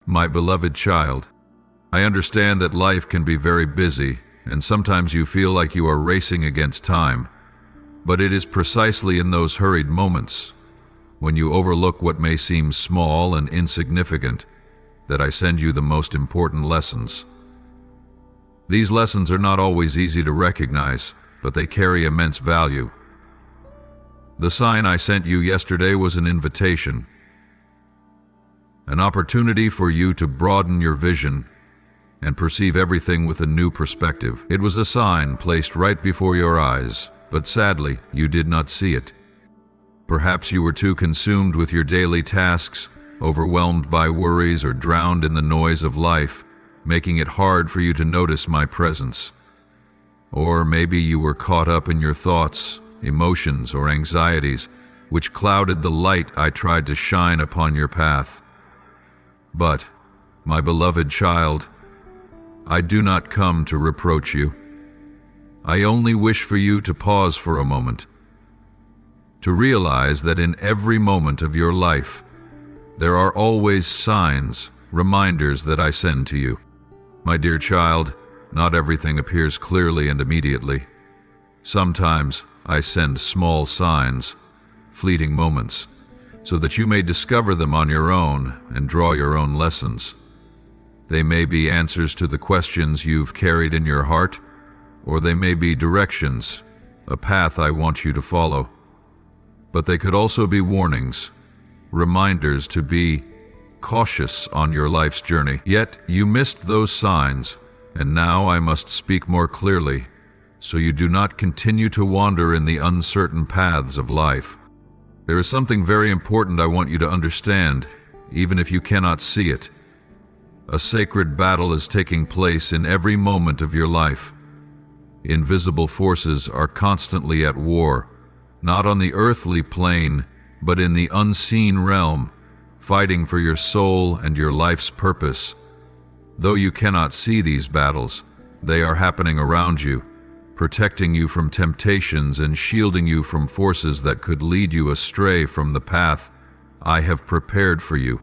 My beloved child, I understand that life can be very busy, and sometimes you feel like you are racing against time. But it is precisely in those hurried moments, when you overlook what may seem small and insignificant, that I send you the most important lessons. These lessons are not always easy to recognize, but they carry immense value. The sign I sent you yesterday was an invitation, an opportunity for you to broaden your vision and perceive everything with a new perspective. It was a sign placed right before your eyes, but sadly, you did not see it. Perhaps you were too consumed with your daily tasks, overwhelmed by worries, or drowned in the noise of life, making it hard for you to notice my presence. Or maybe you were caught up in your thoughts, emotions, or anxieties, which clouded the light I tried to shine upon your path. But, my beloved child, I do not come to reproach you. I only wish for you to pause for a moment, to realize that in every moment of your life, there are always signs, reminders that I send to you. My dear child, not everything appears clearly and immediately. Sometimes I send small signs, fleeting moments, so that you may discover them on your own and draw your own lessons. They may be answers to the questions you've carried in your heart, or they may be directions, a path I want you to follow. But they could also be warnings, reminders to be cautious on your life's journey. Yet you missed those signs, and now I must speak more clearly, so you do not continue to wander in the uncertain paths of life. There is something very important I want you to understand, even if you cannot see it. A sacred battle is taking place in every moment of your life. Invisible forces are constantly at war, not on the earthly plane, but in the unseen realm, fighting for your soul and your life's purpose. Though you cannot see these battles, they are happening around you, protecting you from temptations and shielding you from forces that could lead you astray from the path I have prepared for you.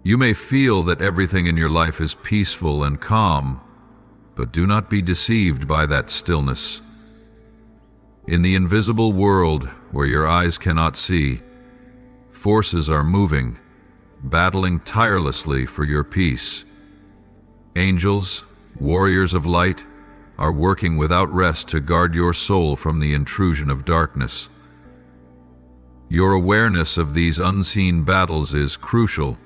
You may feel that everything in your life is peaceful and calm, but do not be deceived by that stillness. In the invisible world where your eyes cannot see, forces are moving, battling tirelessly for your peace. Angels, warriors of light, are working without rest to guard your soul from the intrusion of darkness. Your awareness of these unseen battles is crucial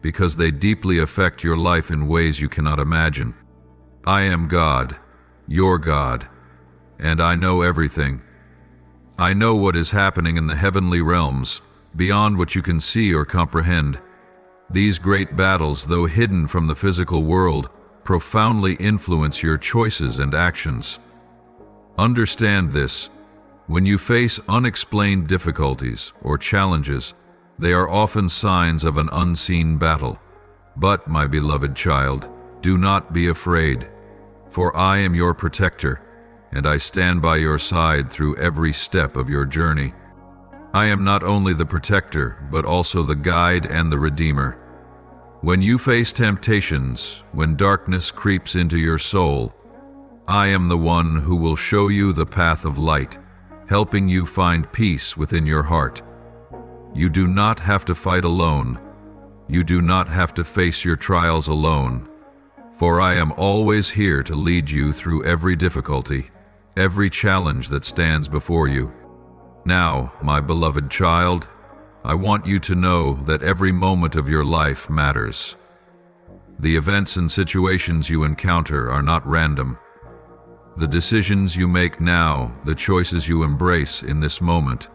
because they deeply affect your life in ways you cannot imagine. I am God, your God, and I know everything. I know what is happening in the heavenly realms, beyond what you can see or comprehend. These great battles, though hidden from the physical world, profoundly influence your choices and actions. Understand this: when you face unexplained difficulties or challenges, they are often signs of an unseen battle. But, my beloved child, do not be afraid, for I am your protector, and I stand by your side through every step of your journey. I am not only the protector, but also the guide and the redeemer. When you face temptations, when darkness creeps into your soul, I am the one who will show you the path of light, helping you find peace within your heart. You do not have to fight alone. You do not have to face your trials alone, for I am always here to lead you through every difficulty, every challenge that stands before you. Now, my beloved child, I want you to know that every moment of your life matters. The events and situations you encounter are not random. The decisions you make now, the choices you embrace in this moment,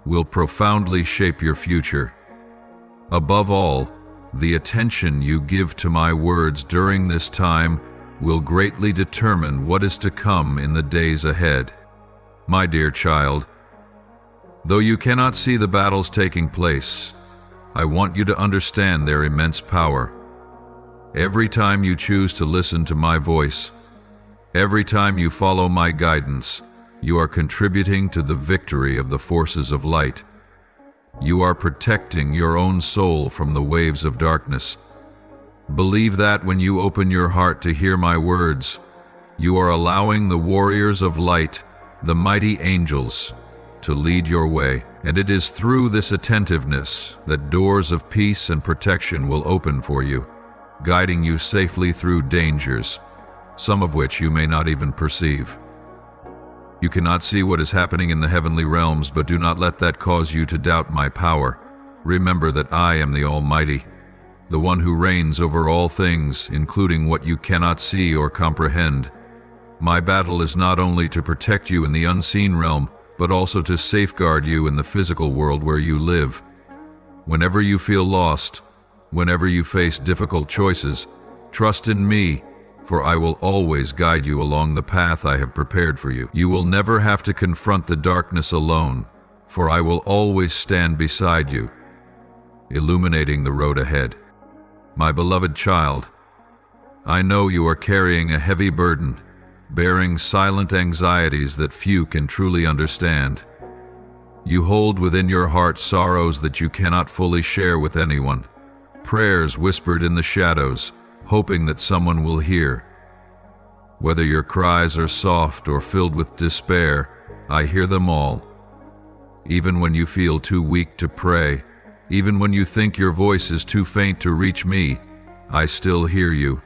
will profoundly shape your future. Above all, the attention you give to my words during this time will greatly determine what is to come in the days ahead. My dear child, though you cannot see the battles taking place, I want you to understand their immense power. Every time you choose to listen to my voice, every time you follow my guidance, you are contributing to the victory of the forces of light. You are protecting your own soul from the waves of darkness. Believe that when you open your heart to hear my words, you are allowing the warriors of light, the mighty angels, to lead your way. And it is through this attentiveness that doors of peace and protection will open for you, guiding you safely through dangers, some of which you may not even perceive. You cannot see what is happening in the heavenly realms, but do not let that cause you to doubt my power. Remember that I am the Almighty, the one who reigns over all things, including what you cannot see or comprehend. My battle is not only to protect you in the unseen realm, but also to safeguard you in the physical world where you live. Whenever you feel lost, whenever you face difficult choices, trust in me, for I will always guide you along the path I have prepared for you. You will never have to confront the darkness alone, for I will always stand beside you, illuminating the road ahead. My beloved child, I know you are carrying a heavy burden, bearing silent anxieties that few can truly understand. You hold within your heart sorrows that you cannot fully share with anyone, prayers whispered in the shadows, hoping that someone will hear. Whether your cries are soft or filled with despair, I hear them all. Even when you feel too weak to pray, even when you think your voice is too faint to reach me, I still hear you.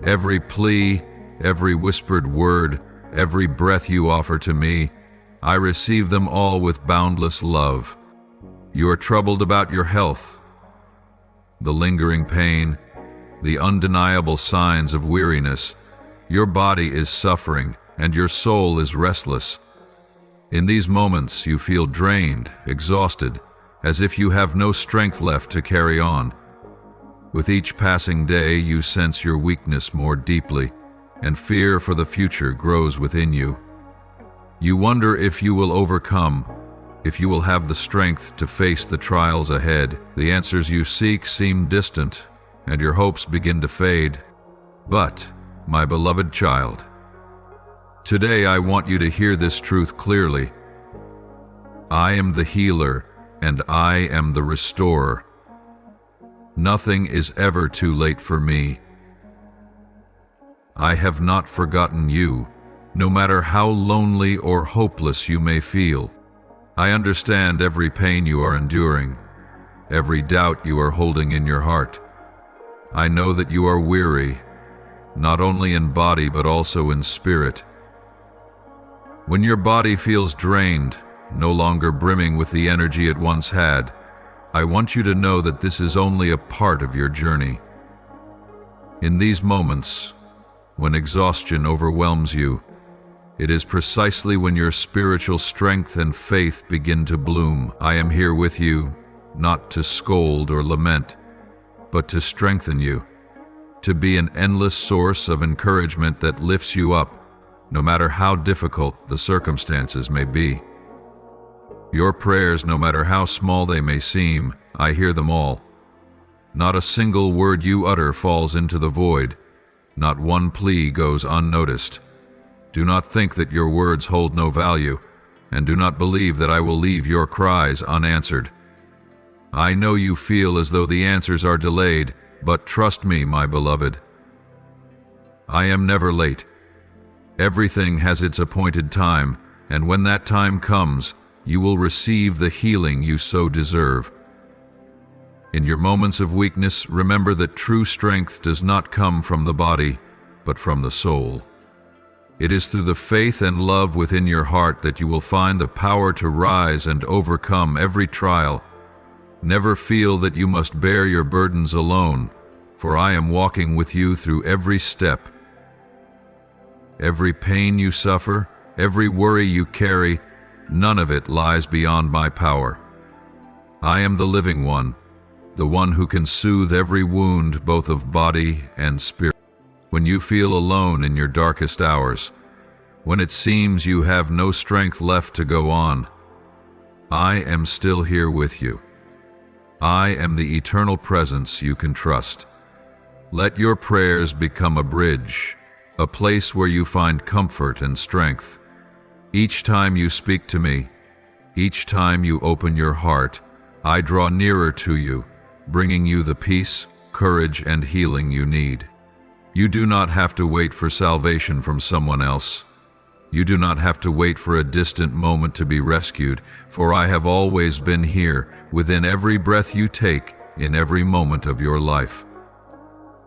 Every plea, every whispered word, every breath you offer to me, I receive them all with boundless love. You are troubled about your health, the lingering pain, the undeniable signs of weariness. Your body is suffering and your soul is restless. In these moments you feel drained, exhausted, as if you have no strength left to carry on. With each passing day you sense your weakness more deeply, and fear for the future grows within you. You wonder if you will overcome, if you will have the strength to face the trials ahead. The answers you seek seem distant, and your hopes begin to fade. But, my beloved child, today I want you to hear this truth clearly. I am the healer, and I am the restorer. Nothing is ever too late for me. I have not forgotten you, no matter how lonely or hopeless you may feel. I understand every pain you are enduring, every doubt you are holding in your heart. I know that you are weary, not only in body but also in spirit. When your body feels drained, no longer brimming with the energy it once had, I want you to know that this is only a part of your journey. In these moments, when exhaustion overwhelms you, it is precisely when your spiritual strength and faith begin to bloom. I am here with you, not to scold or lament, but to strengthen you, to be an endless source of encouragement that lifts you up, no matter how difficult the circumstances may be. Your prayers, no matter how small they may seem, I hear them all. Not a single word you utter falls into the void. Not one plea goes unnoticed. Do not think that your words hold no value, and do not believe that I will leave your cries unanswered. I know you feel as though the answers are delayed, but trust me, my beloved. I am never late. Everything has its appointed time, and when that time comes, you will receive the healing you so deserve. In your moments of weakness, remember that true strength does not come from the body, but from the soul. It is through the faith and love within your heart that you will find the power to rise and overcome every trial. Never feel that you must bear your burdens alone, for I am walking with you through every step. Every pain you suffer, every worry you carry, none of it lies beyond my power. I am the living one, the one who can soothe every wound both of body and spirit. When you feel alone in your darkest hours, when it seems you have no strength left to go on, I am still here with you. I am the eternal presence you can trust. Let your prayers become a bridge, a place where you find comfort and strength. Each time you speak to me, each time you open your heart, I draw nearer to you, bringing you the peace, courage and healing you need. You do not have to wait for salvation from someone else. You do not have to wait for a distant moment to be rescued, for I have always been here, within every breath you take, in every moment of your life.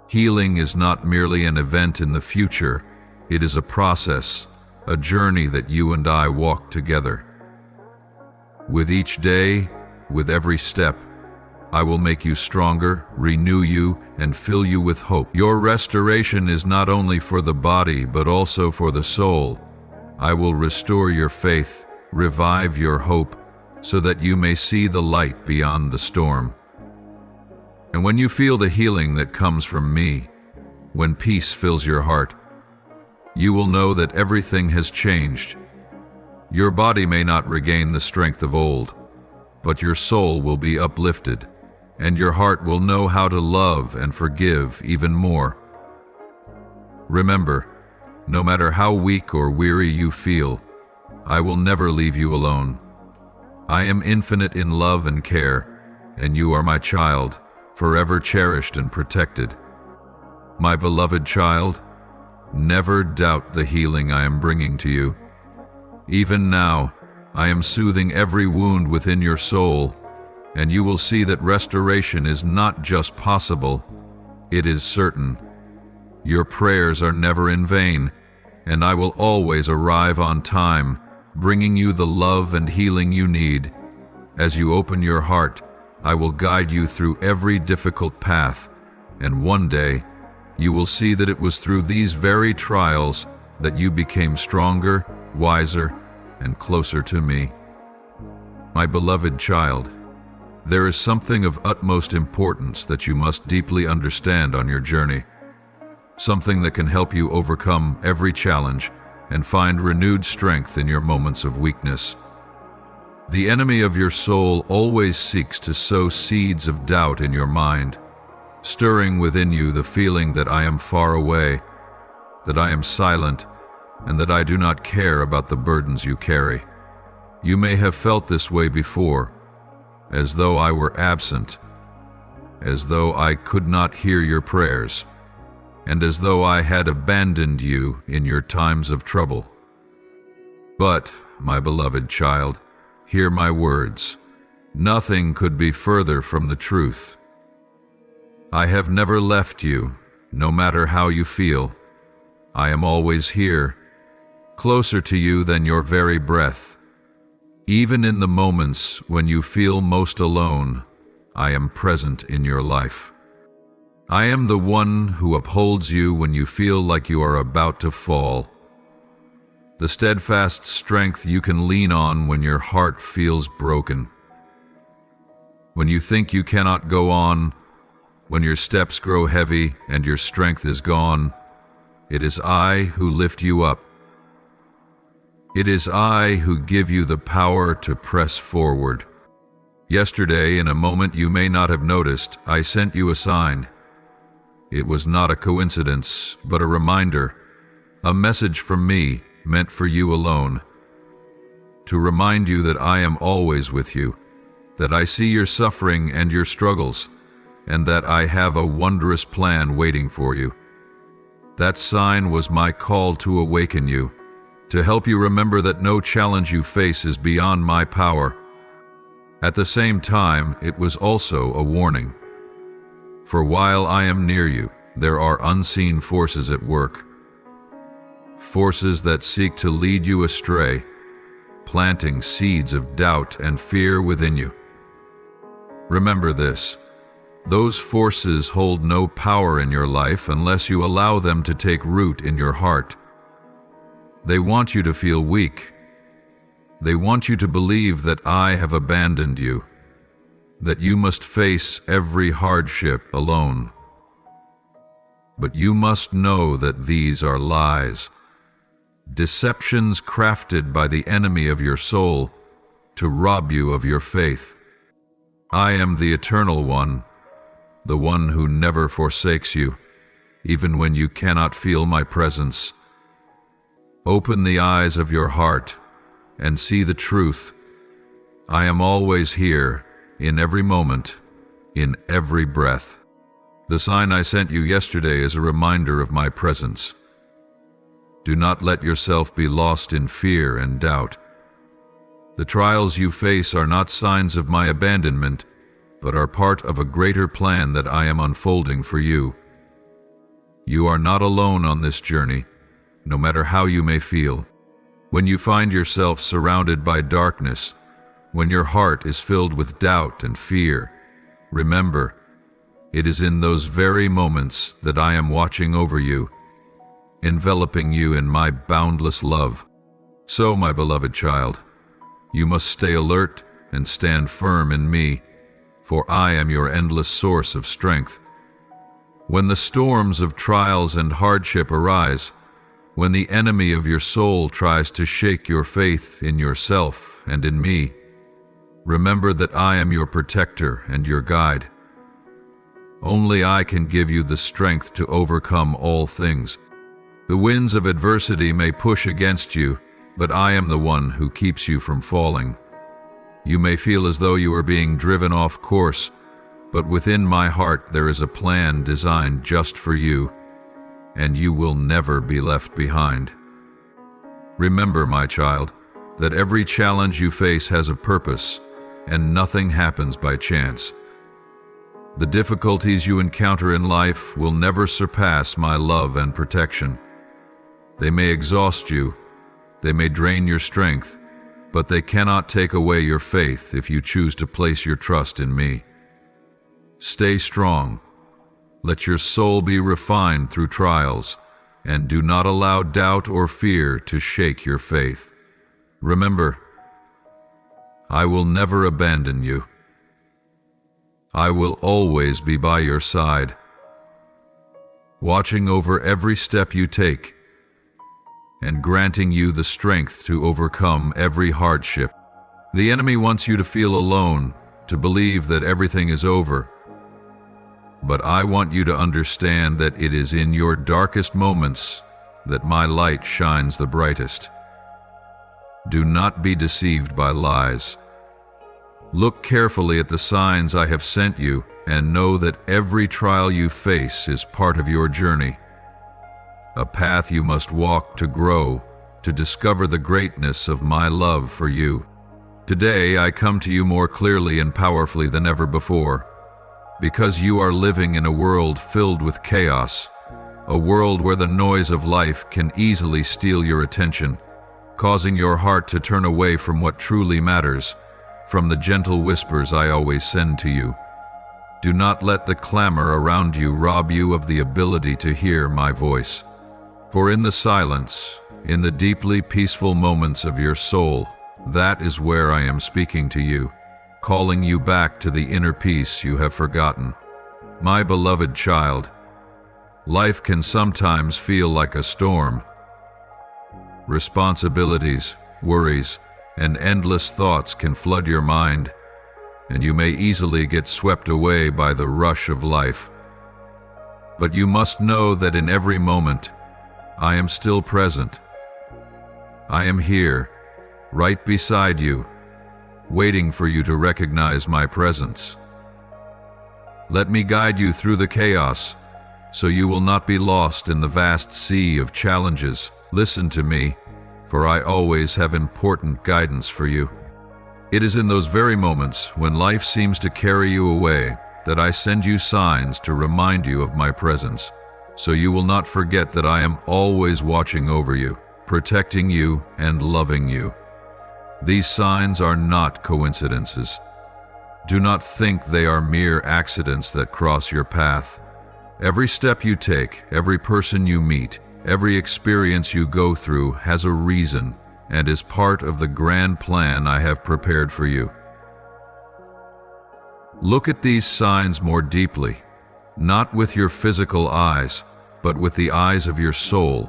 Healing is not merely an event in the future, it is a process, a journey that you and I walk together. With each day, with every step, I will make you stronger, renew you, and fill you with hope. Your restoration is not only for the body, but also for the soul. I will restore your faith, revive your hope, so that you may see the light beyond the storm. And when you feel the healing that comes from me, when peace fills your heart, you will know that everything has changed. Your body may not regain the strength of old, but your soul will be uplifted, and your heart will know how to love and forgive even more. Remember, no matter how weak or weary you feel, I will never leave you alone. I am infinite in love and care, and you are my child, forever cherished and protected. My beloved child, never doubt the healing I am bringing to you. Even now, I am soothing every wound within your soul, and you will see that restoration is not just possible, it is certain. Your prayers are never in vain, and I will always arrive on time, bringing you the love and healing you need. As you open your heart, I will guide you through every difficult path, and one day, you will see that it was through these very trials that you became stronger, wiser, and closer to me. My beloved child, there is something of utmost importance that you must deeply understand on your journey. Something that can help you overcome every challenge and find renewed strength in your moments of weakness. The enemy of your soul always seeks to sow seeds of doubt in your mind, stirring within you the feeling that I am far away, that I am silent, and that I do not care about the burdens you carry. You may have felt this way before, as though I were absent, as though I could not hear your prayers, and as though I had abandoned you in your times of trouble. But, my beloved child, hear my words. Nothing could be further from the truth. I have never left you, no matter how you feel. I am always here, closer to you than your very breath. Even in the moments when you feel most alone, I am present in your life. I am the one who upholds you when you feel like you are about to fall. The steadfast strength you can lean on when your heart feels broken. When you think you cannot go on, when your steps grow heavy and your strength is gone, it is I who lift you up. It is I who give you the power to press forward. Yesterday, in a moment you may not have noticed, I sent you a sign. It was not a coincidence, but a reminder, a message from me meant for you alone. To remind you that I am always with you, that I see your suffering and your struggles, and that I have a wondrous plan waiting for you. That sign was my call to awaken you, to help you remember that no challenge you face is beyond my power. At the same time, it was also a warning. For while I am near you, there are unseen forces at work. Forces that seek to lead you astray, planting seeds of doubt and fear within you. Remember this. Those forces hold no power in your life unless you allow them to take root in your heart. They want you to feel weak. They want you to believe that I have abandoned you, that you must face every hardship alone. But you must know that these are lies, deceptions crafted by the enemy of your soul to rob you of your faith. I am the Eternal One, the one who never forsakes you, even when you cannot feel my presence. Open the eyes of your heart and see the truth. I am always here, in every moment, in every breath. The sign I sent you yesterday is a reminder of my presence. Do not let yourself be lost in fear and doubt. The trials you face are not signs of my abandonment, but are part of a greater plan that I am unfolding for you. You are not alone on this journey, no matter how you may feel. When you find yourself surrounded by darkness, when your heart is filled with doubt and fear, remember, it is in those very moments that I am watching over you, enveloping you in my boundless love. So, my beloved child, you must stay alert and stand firm in me, for I am your endless source of strength. When the storms of trials and hardship arise, when the enemy of your soul tries to shake your faith in yourself and in me, remember that I am your protector and your guide. Only I can give you the strength to overcome all things. The winds of adversity may push against you, but I am the one who keeps you from falling. You may feel as though you are being driven off course, but within my heart there is a plan designed just for you, and you will never be left behind. Remember, my child, that every challenge you face has a purpose, and nothing happens by chance. The difficulties you encounter in life will never surpass my love and protection. They may exhaust you, they may drain your strength, but they cannot take away your faith if you choose to place your trust in me. Stay strong. Let your soul be refined through trials, and do not allow doubt or fear to shake your faith. Remember, I will never abandon you. I will always be by your side, watching over every step you take, and granting you the strength to overcome every hardship. The enemy wants you to feel alone, to believe that everything is over. But I want you to understand that it is in your darkest moments that my light shines the brightest. Do not be deceived by lies. Look carefully at the signs I have sent you and know that every trial you face is part of your journey. A path you must walk to grow, to discover the greatness of my love for you. Today I come to you more clearly and powerfully than ever before, because you are living in a world filled with chaos, a world where the noise of life can easily steal your attention, causing your heart to turn away from what truly matters, from the gentle whispers I always send to you. Do not let the clamor around you rob you of the ability to hear my voice. For in the silence, in the deeply peaceful moments of your soul, that is where I am speaking to you, calling you back to the inner peace you have forgotten. My beloved child, life can sometimes feel like a storm. Responsibilities, worries, and endless thoughts can flood your mind, and you may easily get swept away by the rush of life. But you must know that in every moment, I am still present. I am here, right beside you, waiting for you to recognize my presence. Let me guide you through the chaos, so you will not be lost in the vast sea of challenges. Listen to me, for I always have important guidance for you. It is in those very moments when life seems to carry you away that I send you signs to remind you of my presence, so you will not forget that I am always watching over you, protecting you, and loving you. These signs are not coincidences. Do not think they are mere accidents that cross your path. Every step you take, every person you meet, every experience you go through has a reason and is part of the grand plan I have prepared for you. Look at these signs more deeply, not with your physical eyes, but with the eyes of your soul.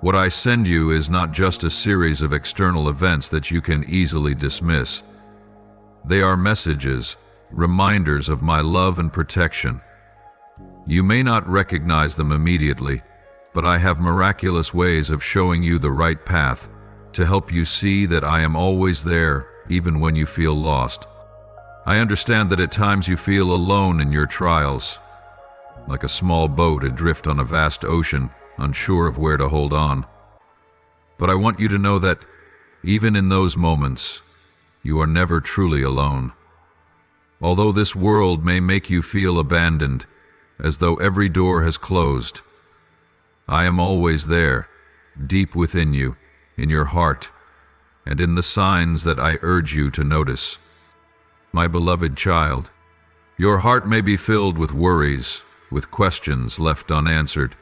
What I send you is not just a series of external events that you can easily dismiss. They are messages, reminders of my love and protection. You may not recognize them immediately, but I have miraculous ways of showing you the right path to help you see that I am always there, even when you feel lost. I understand that at times you feel alone in your trials, like a small boat adrift on a vast ocean, unsure of where to hold on. But I want you to know that, even in those moments, you are never truly alone. Although this world may make you feel abandoned, as though every door has closed, I am always there, deep within you, in your heart, and in the signs that I urge you to notice. My beloved child, your heart may be filled with worries, with questions left unanswered,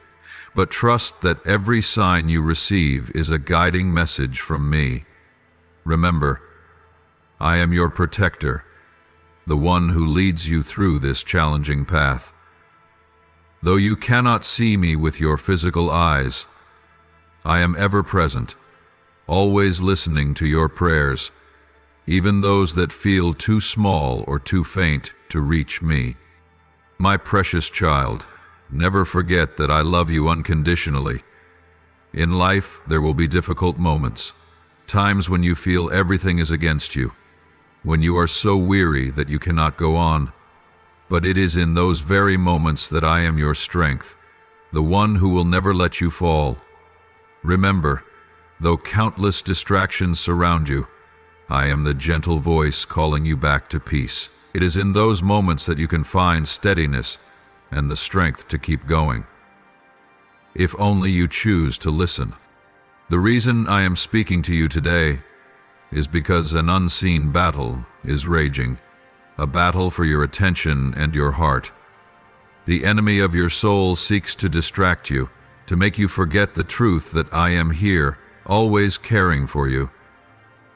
but trust that every sign you receive is a guiding message from me. Remember, I am your protector, the one who leads you through this challenging path. Though you cannot see me with your physical eyes, I am ever present, always listening to your prayers, even those that feel too small or too faint to reach me. My precious child, never forget that I love you unconditionally. In life, there will be difficult moments, times when you feel everything is against you, when you are so weary that you cannot go on. But it is in those very moments that I am your strength, the one who will never let you fall. Remember, though countless distractions surround you, I am the gentle voice calling you back to peace. It is in those moments that you can find steadiness and the strength to keep going. If only you choose to listen. The reason I am speaking to you today is because an unseen battle is raging, a battle for your attention and your heart. The enemy of your soul seeks to distract you, to make you forget the truth that I am here, always caring for you.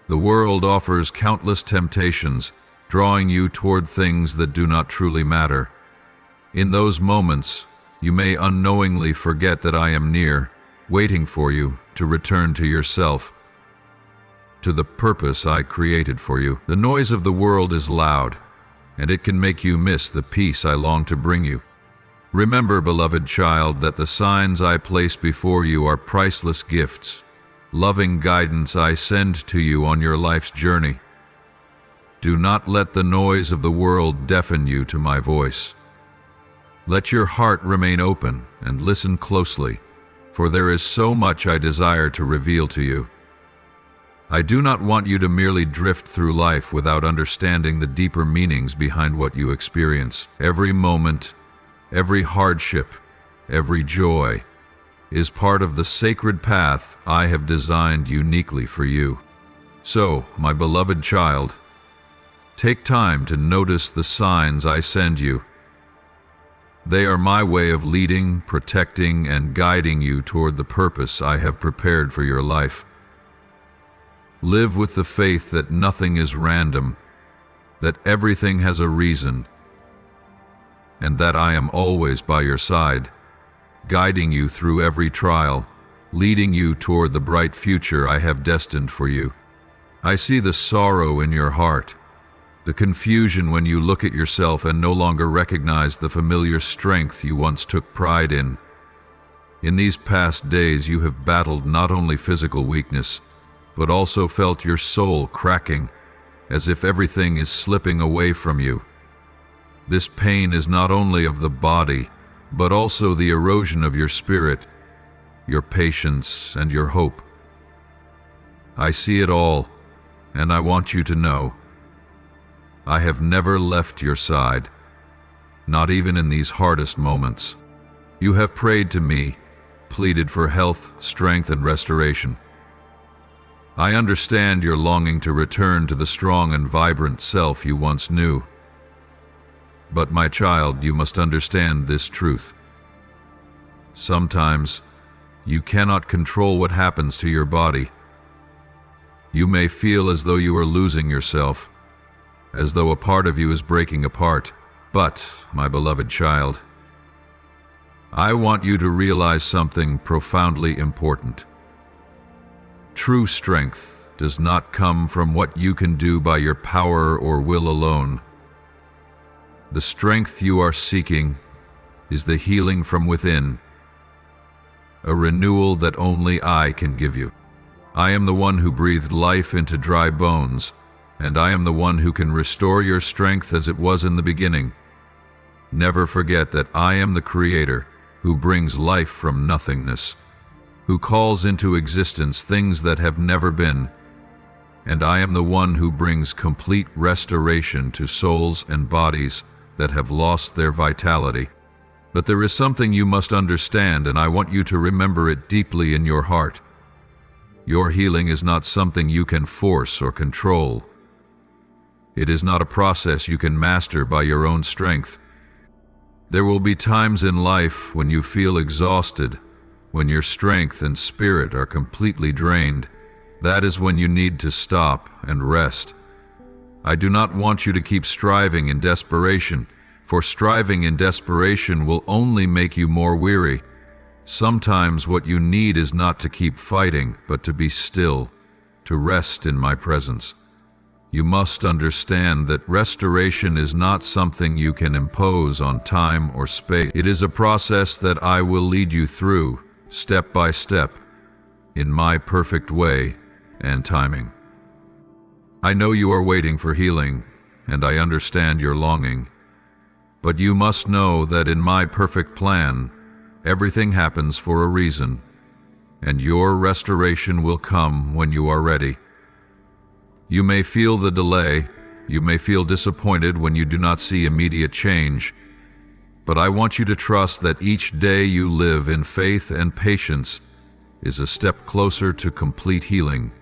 The world offers countless temptations, drawing you toward things that do not truly matter. In those moments, you may unknowingly forget that I am near, waiting for you to return to yourself, to the purpose I created for you. The noise of the world is loud, and it can make you miss the peace I long to bring you. Remember, beloved child, that the signs I place before you are priceless gifts, loving guidance I send to you on your life's journey. Do not let the noise of the world deafen you to my voice. Let your heart remain open and listen closely, for there is so much I desire to reveal to you. I do not want you to merely drift through life without understanding the deeper meanings behind what you experience. Every moment, every hardship, every joy is part of the sacred path I have designed uniquely for you. So, my beloved child, take time to notice the signs I send you. They are my way of leading, protecting, and guiding you toward the purpose I have prepared for your life. Live with the faith that nothing is random, that everything has a reason, and that I am always by your side, guiding you through every trial, leading you toward the bright future I have destined for you. I see the sorrow in your heart, the confusion when you look at yourself and no longer recognize the familiar strength you once took pride in. In these past days, you have battled not only physical weakness, but also felt your soul cracking, as if everything is slipping away from you. This pain is not only of the body, but also the erosion of your spirit, your patience, and your hope. I see it all, and I want you to know, I have never left your side, not even in these hardest moments. You have prayed to me, pleaded for health, strength, and restoration. I understand your longing to return to the strong and vibrant self you once knew. But my child, you must understand this truth. Sometimes, you cannot control what happens to your body. You may feel as though you are losing yourself, as though a part of you is breaking apart. But, my beloved child, I want you to realize something profoundly important. True strength does not come from what you can do by your power or will alone. The strength you are seeking is the healing from within, a renewal that only I can give you. I am the one who breathed life into dry bones, and I am the one who can restore your strength as it was in the beginning. Never forget that I am the Creator who brings life from nothingness, who calls into existence things that have never been, and I am the one who brings complete restoration to souls and bodies that have lost their vitality. But there is something you must understand, and I want you to remember it deeply in your heart. Your healing is not something you can force or control. It is not a process you can master by your own strength. There will be times in life when you feel exhausted, when your strength and spirit are completely drained. That is when you need to stop and rest. I do not want you to keep striving in desperation, for striving in desperation will only make you more weary. Sometimes what you need is not to keep fighting, but to be still, to rest in my presence. You must understand that restoration is not something you can impose on time or space. It is a process that I will lead you through, step by step, in my perfect way and timing. I know you are waiting for healing, and I understand your longing. But you must know that in my perfect plan, everything happens for a reason, and your restoration will come when you are ready. You may feel the delay, you may feel disappointed when you do not see immediate change, but I want you to trust that each day you live in faith and patience is a step closer to complete healing.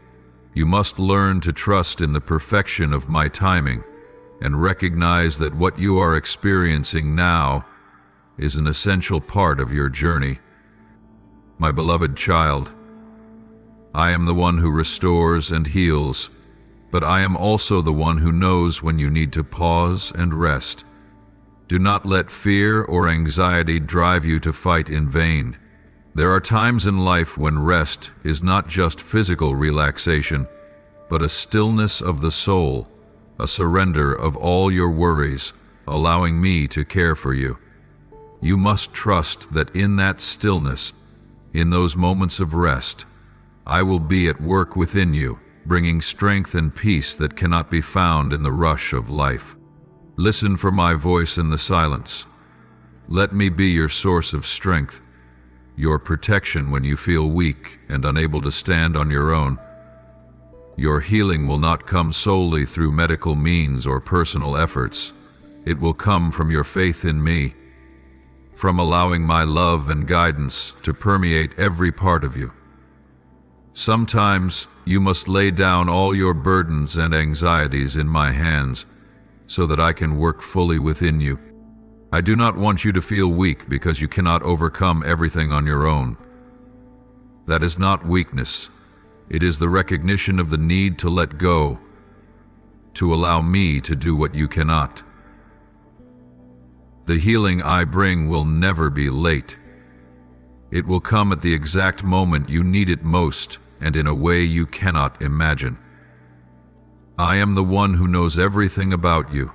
You must learn to trust in the perfection of my timing and recognize that what you are experiencing now is an essential part of your journey. My beloved child, I am the one who restores and heals, but I am also the one who knows when you need to pause and rest. Do not let fear or anxiety drive you to fight in vain. There are times in life when rest is not just physical relaxation, but a stillness of the soul, a surrender of all your worries, allowing me to care for you. You must trust that in that stillness, in those moments of rest, I will be at work within you, bringing strength and peace that cannot be found in the rush of life. Listen for my voice in the silence. Let me be your source of strength, your protection when you feel weak and unable to stand on your own. Your healing will not come solely through medical means or personal efforts. It will come from your faith in me, from allowing my love and guidance to permeate every part of you. Sometimes you must lay down all your burdens and anxieties in my hands so that I can work fully within you. I do not want you to feel weak because you cannot overcome everything on your own. That is not weakness. It is the recognition of the need to let go, to allow me to do what you cannot. The healing I bring will never be late. It will come at the exact moment you need it most and in a way you cannot imagine. I am the one who knows everything about you.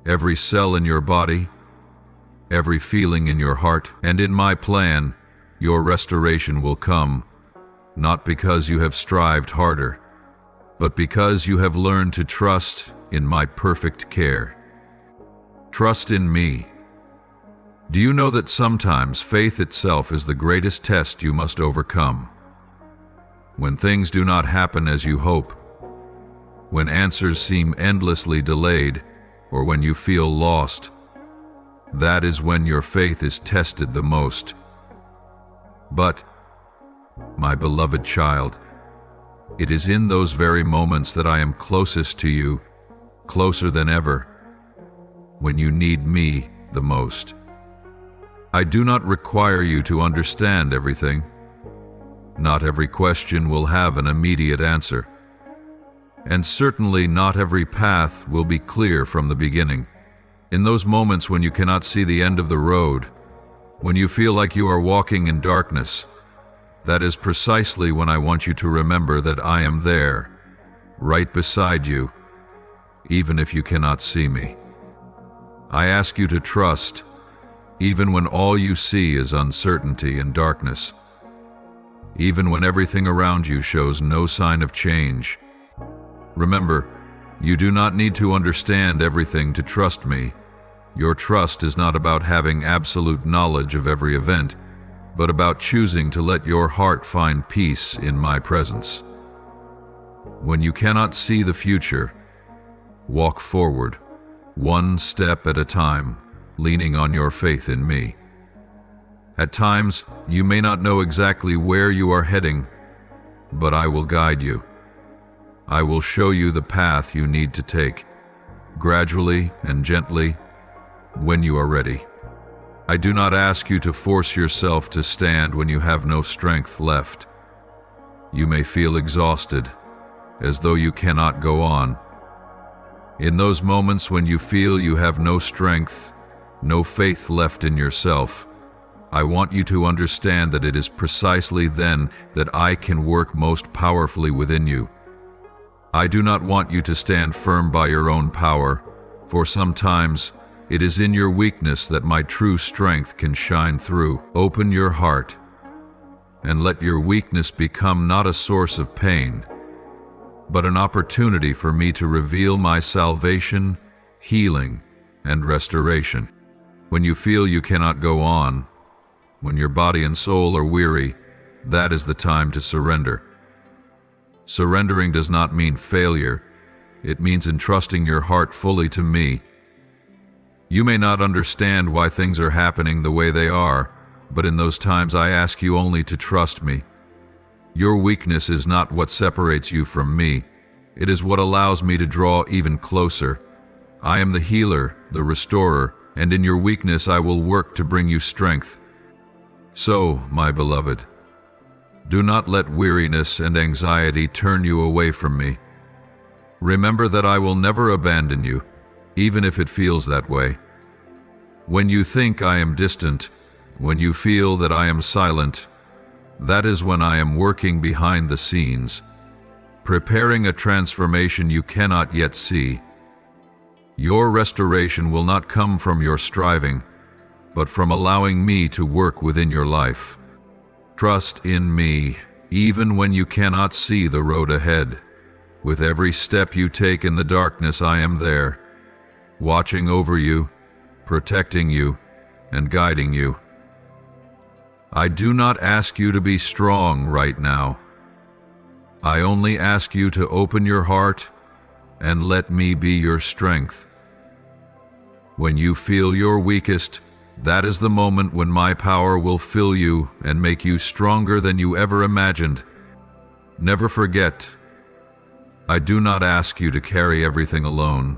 Every cell in your body, every feeling in your heart, and in my plan, your restoration will come, not because you have strived harder, but because you have learned to trust in my perfect care. Trust in me. Do you know that sometimes faith itself is the greatest test you must overcome? When things do not happen as you hope, when answers seem endlessly delayed, or when you feel lost, that is when your faith is tested the most. But, my beloved child, it is in those very moments that I am closest to you, closer than ever, when you need me the most. I do not require you to understand everything. Not every question will have an immediate answer. And certainly not every path will be clear from the beginning. In those moments when you cannot see the end of the road, when you feel like you are walking in darkness, that is precisely when I want you to remember that I am there, right beside you, even if you cannot see me. I ask you to trust, even when all you see is uncertainty and darkness, even when everything around you shows no sign of change. Remember, you do not need to understand everything to trust me. Your trust is not about having absolute knowledge of every event, but about choosing to let your heart find peace in my presence. When you cannot see the future, walk forward, one step at a time, leaning on your faith in me. At times, you may not know exactly where you are heading, but I will guide you. I will show you the path you need to take, gradually and gently, when you are ready. I do not ask you to force yourself to stand when you have no strength left. You may feel exhausted, as though you cannot go on. In those moments when you feel you have no strength, no faith left in yourself, I want you to understand that it is precisely then that I can work most powerfully within you. I do not want you to stand firm by your own power, for sometimes it is in your weakness that my true strength can shine through. Open your heart and let your weakness become not a source of pain, but an opportunity for me to reveal my salvation, healing, and restoration. When you feel you cannot go on, when your body and soul are weary, that is the time to surrender. Surrendering does not mean failure. It means entrusting your heart fully to me. You may not understand why things are happening the way they are, but in those times I ask you only to trust me. Your weakness is not what separates you from me. It is what allows me to draw even closer. I am the healer, the restorer, and in your weakness I will work to bring you strength. So, my beloved, do not let weariness and anxiety turn you away from me. Remember that I will never abandon you, even if it feels that way. When you think I am distant, when you feel that I am silent, that is when I am working behind the scenes, preparing a transformation you cannot yet see. Your restoration will not come from your striving, but from allowing me to work within your life. Trust in me, even when you cannot see the road ahead. With every step you take in the darkness, I am there, watching over you, protecting you, and guiding you. I do not ask you to be strong right now. I only ask you to open your heart and let me be your strength. When you feel your weakest, that is the moment when my power will fill you and make you stronger than you ever imagined. Never forget, I do not ask you to carry everything alone.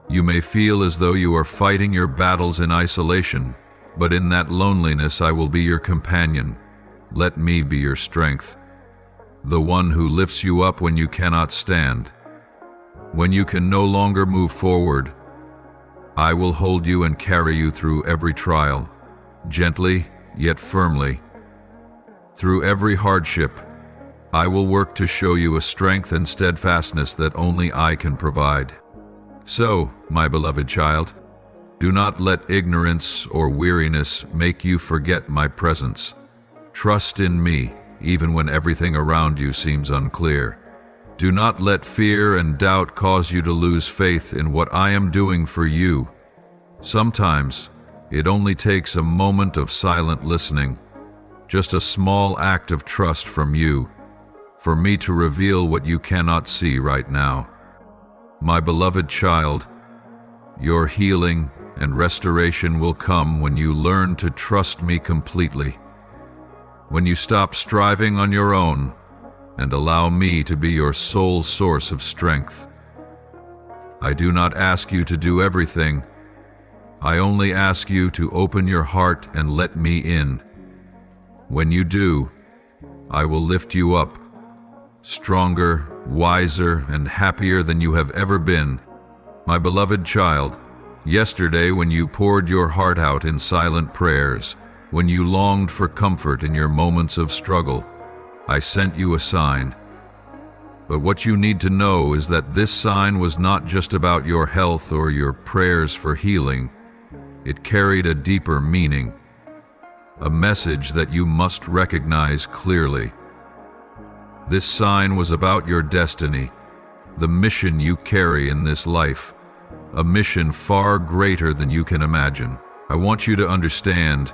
You may feel as though you are fighting your battles in isolation, but in that loneliness I will be your companion. Let me be your strength, the one who lifts you up when you cannot stand. When you can no longer move forward, I will hold you and carry you through every trial, gently yet firmly. Through every hardship, I will work to show you a strength and steadfastness that only I can provide. So, my beloved child, do not let ignorance or weariness make you forget my presence. Trust in me, even when everything around you seems unclear. Do not let fear and doubt cause you to lose faith in what I am doing for you. Sometimes, it only takes a moment of silent listening, just a small act of trust from you, for me to reveal what you cannot see right now. My beloved child, your healing and restoration will come when you learn to trust me completely. When you stop striving on your own and allow me to be your sole source of strength. I do not ask you to do everything. I only ask you to open your heart and let me in. When you do, I will lift you up, stronger, wiser, and happier than you have ever been. My beloved child, yesterday when you poured your heart out in silent prayers, when you longed for comfort in your moments of struggle, I sent you a sign. But what you need to know is that this sign was not just about your health or your prayers for healing. It carried a deeper meaning, a message that you must recognize clearly. This sign was about your destiny, the mission you carry in this life. a mission far greater than you can imagine. I want you to understand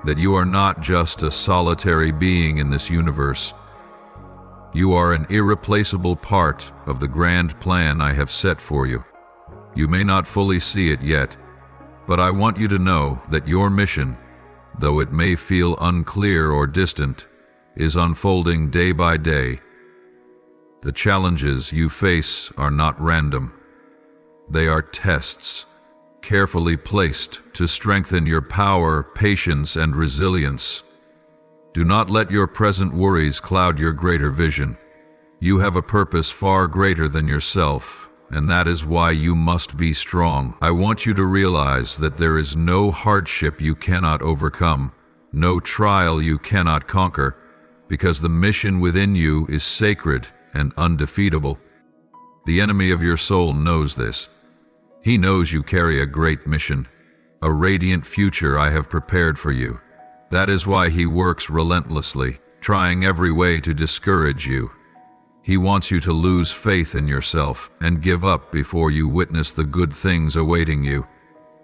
that you are not just a solitary being in this universe. You are an irreplaceable part of the grand plan I have set for you. You may not fully see it yet, but I want you to know that your mission, though it may feel unclear or distant, is unfolding day by day. The challenges you face are not random. They are tests, carefully placed to strengthen your power, patience, and resilience. Do not let your present worries cloud your greater vision. You have a purpose far greater than yourself, and that is why you must be strong. I want you to realize that there is no hardship you cannot overcome, no trial you cannot conquer, because the mission within you is sacred and undefeatable. The enemy of your soul knows this. He knows you carry a great mission, a radiant future I have prepared for you. That is why he works relentlessly, trying every way to discourage you. He wants you to lose faith in yourself and give up before you witness the good things awaiting you.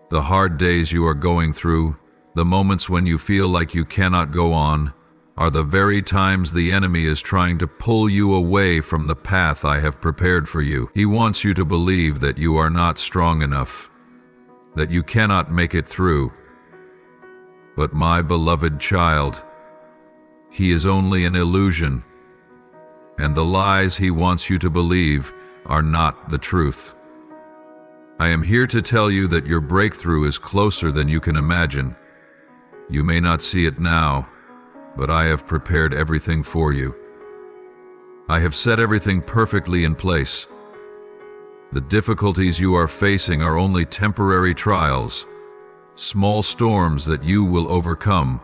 The hard days you are going through, the moments when you feel like you cannot go on, are the very times the enemy is trying to pull you away from the path I have prepared for you. He wants you to believe that you are not strong enough, that you cannot make it through. But my beloved child, he is only an illusion, and the lies he wants you to believe are not the truth. I am here to tell you that your breakthrough is closer than you can imagine. You may not see it now, but I have prepared everything for you. I have set everything perfectly in place. The difficulties you are facing are only temporary trials, small storms that you will overcome.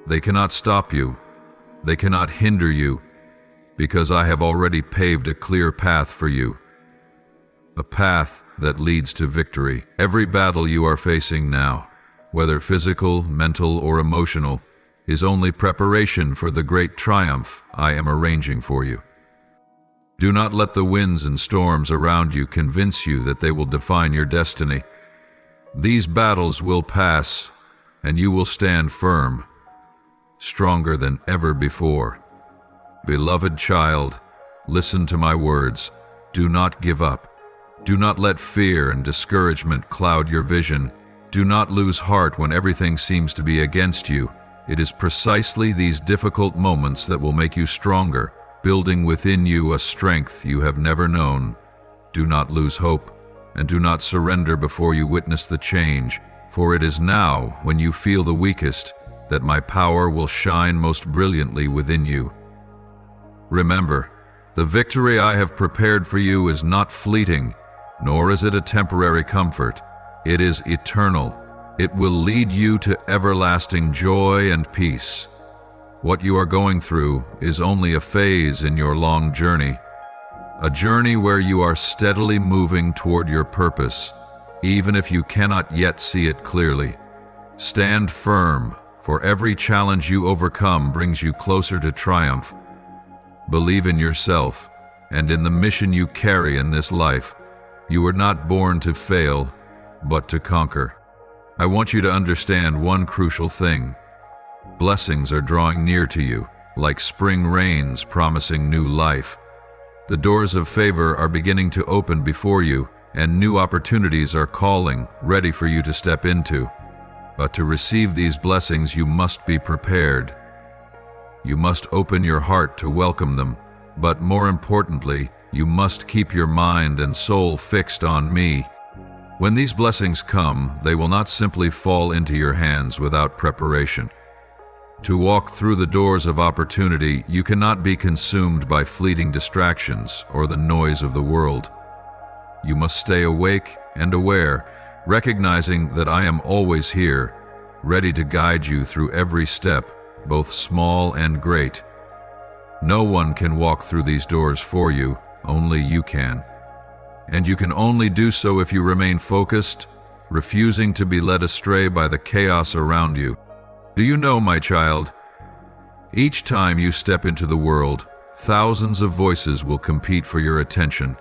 They cannot stop you. They cannot hinder you, because I have already paved a clear path for you. A path that leads to victory. Every battle you are facing now, whether physical, mental, or emotional, is only preparation for the great triumph I am arranging for you. Do not let the winds and storms around you convince you that they will define your destiny. These battles will pass, and you will stand firm, stronger than ever before. Beloved child, listen to my words. Do not give up. Do not let fear and discouragement cloud your vision. Do not lose heart when everything seems to be against you. It is precisely these difficult moments that will make you stronger, building within you a strength you have never known. Do not lose hope, and do not surrender before you witness the change, for it is now, when you feel the weakest, that my power will shine most brilliantly within you. Remember, the victory I have prepared for you is not fleeting, nor is it a temporary comfort. It is eternal. It will lead you to everlasting joy and peace. What you are going through is only a phase in your long journey, a journey where you are steadily moving toward your purpose, even if you cannot yet see it clearly. Stand firm, for every challenge you overcome brings you closer to triumph. Believe in yourself and in the mission you carry in this life. You were not born to fail, but to conquer. I want you to understand one crucial thing. Blessings are drawing near to you, like spring rains promising new life. The doors of favor are beginning to open before you, and new opportunities are calling, ready for you to step into. But to receive these blessings, you must be prepared. You must open your heart to welcome them, but more importantly, you must keep your mind and soul fixed on me. When these blessings come, they will not simply fall into your hands without preparation. To walk through the doors of opportunity, you cannot be consumed by fleeting distractions or the noise of the world. You must stay awake and aware, recognizing that I am always here, ready to guide you through every step, both small and great. No one can walk through these doors for you, only you can. And you can only do so if you remain focused, refusing to be led astray by the chaos around you. Do you know, my child, each time you step into the world, thousands of voices will compete for your attention.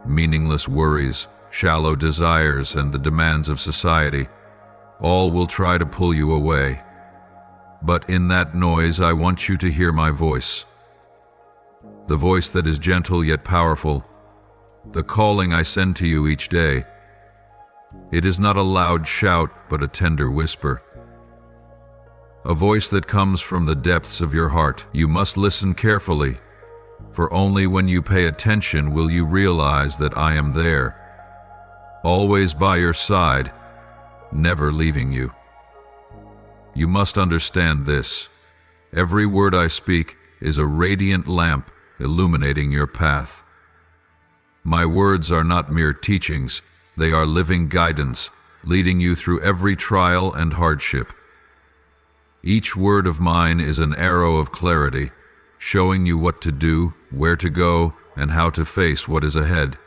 Meaningless worries, shallow desires, and the demands of society. All will try to pull you away. But in that noise, I want you to hear my voice. The voice that is gentle yet powerful. The calling I send to you each day. It is not a loud shout, but a tender whisper. A voice that comes from the depths of your heart. You must listen carefully, for only when you pay attention will you realize that I am there, always by your side, never leaving you. You must understand this. Every word I speak is a radiant lamp illuminating your path. My words are not mere teachings, they are living guidance, leading you through every trial and hardship. Each word of mine is an arrow of clarity, showing you what to do, where to go, and how to face what is ahead.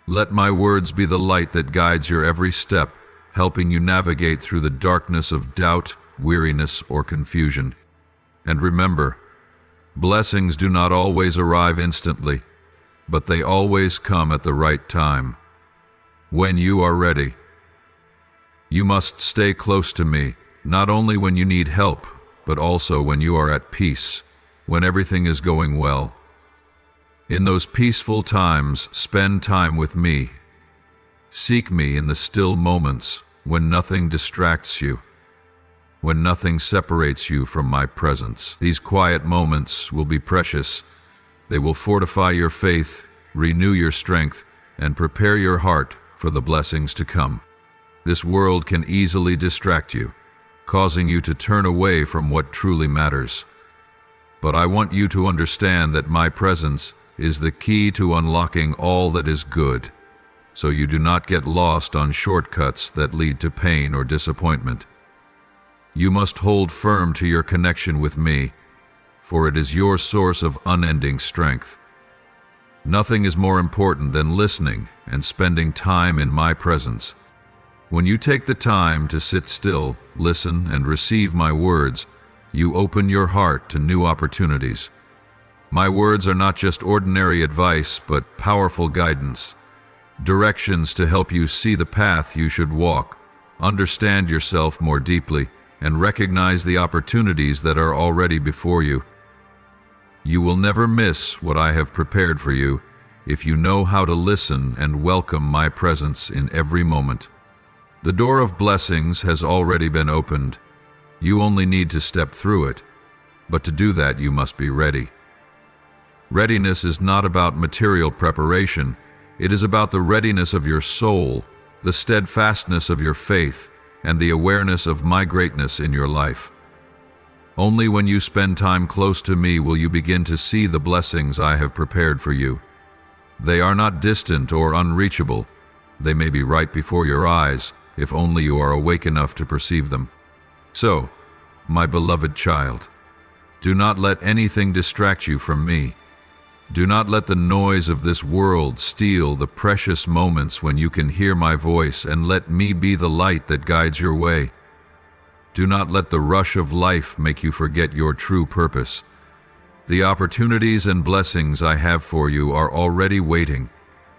Let my words be the light that guides your every step, helping you navigate through the darkness of doubt, weariness, or confusion. And remember, blessings do not always arrive instantly, but they always come at the right time, when you are ready. You must stay close to me, not only when you need help, but also when you are at peace, when everything is going well. In those peaceful times, spend time with me. Seek me in the still moments when nothing distracts you, when nothing separates you from my presence. These quiet moments will be precious. They will fortify your faith, renew your strength, and prepare your heart for the blessings to come. This world can easily distract you, causing you to turn away from what truly matters. But I want you to understand that my presence is the key to unlocking all that is good, so you do not get lost on shortcuts that lead to pain or disappointment. You must hold firm to your connection with me, for it is your source of unending strength. Nothing is more important than listening and spending time in my presence. When you take the time to sit still, listen, and receive my words, you open your heart to new opportunities. My words are not just ordinary advice, but powerful guidance, directions to help you see the path you should walk, understand yourself more deeply, and recognize the opportunities that are already before you. You will never miss what I have prepared for you if you know how to listen and welcome my presence in every moment. The door of blessings has already been opened. You only need to step through it, but to do that you must be ready. Readiness is not about material preparation. It is about the readiness of your soul, the steadfastness of your faith, and the awareness of my greatness in your life. Only when you spend time close to me will you begin to see the blessings I have prepared for you. They are not distant or unreachable. They may be right before your eyes, if only you are awake enough to perceive them. So, my beloved child, do not let anything distract you from me. Do not let the noise of this world steal the precious moments when you can hear my voice, and let me be the light that guides your way. Do not let the rush of life make you forget your true purpose. The opportunities and blessings I have for you are already waiting,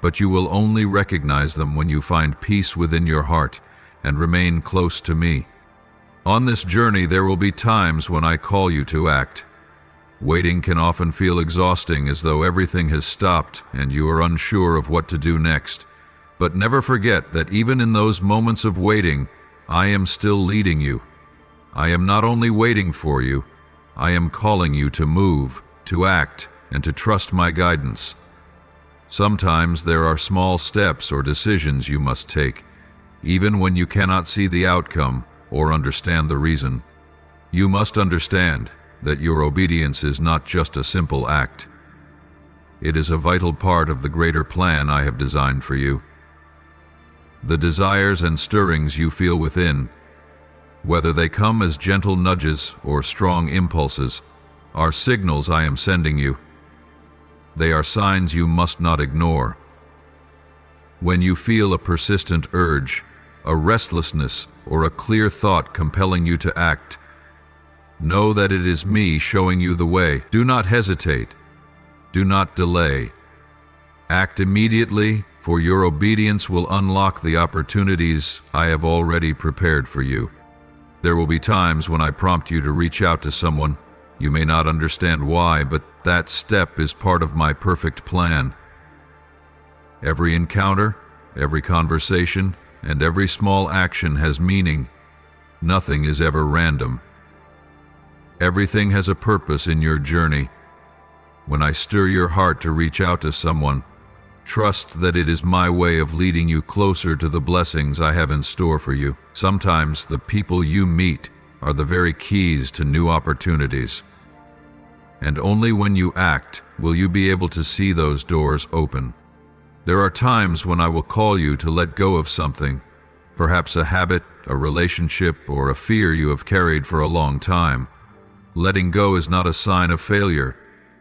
but you will only recognize them when you find peace within your heart and remain close to me. On this journey, there will be times when I call you to act. Waiting can often feel exhausting, as though everything has stopped and you are unsure of what to do next. But never forget that even in those moments of waiting, I am still leading you. I am not only waiting for you, I am calling you to move, to act, and to trust my guidance. Sometimes there are small steps or decisions you must take, even when you cannot see the outcome or understand the reason. You must understand that your obedience is not just a simple act. It is a vital part of the greater plan I have designed for you. The desires and stirrings you feel within, whether they come as gentle nudges or strong impulses, are signals I am sending you. They are signs you must not ignore. When you feel a persistent urge, a restlessness, or a clear thought compelling you to act, know that it is me showing you the way. Do not hesitate. Do not delay. Act immediately, for your obedience will unlock the opportunities I have already prepared for you. There will be times when I prompt you to reach out to someone. You may not understand why, but that step is part of my perfect plan. Every encounter, every conversation, and every small action has meaning. Nothing is ever random. Everything has a purpose in your journey. When I stir your heart to reach out to someone, trust that it is my way of leading you closer to the blessings I have in store for you. Sometimes the people you meet are the very keys to new opportunities. And only when you act will you be able to see those doors open. There are times when I will call you to let go of something, perhaps a habit, a relationship, or a fear you have carried for a long time. Letting go is not a sign of failure.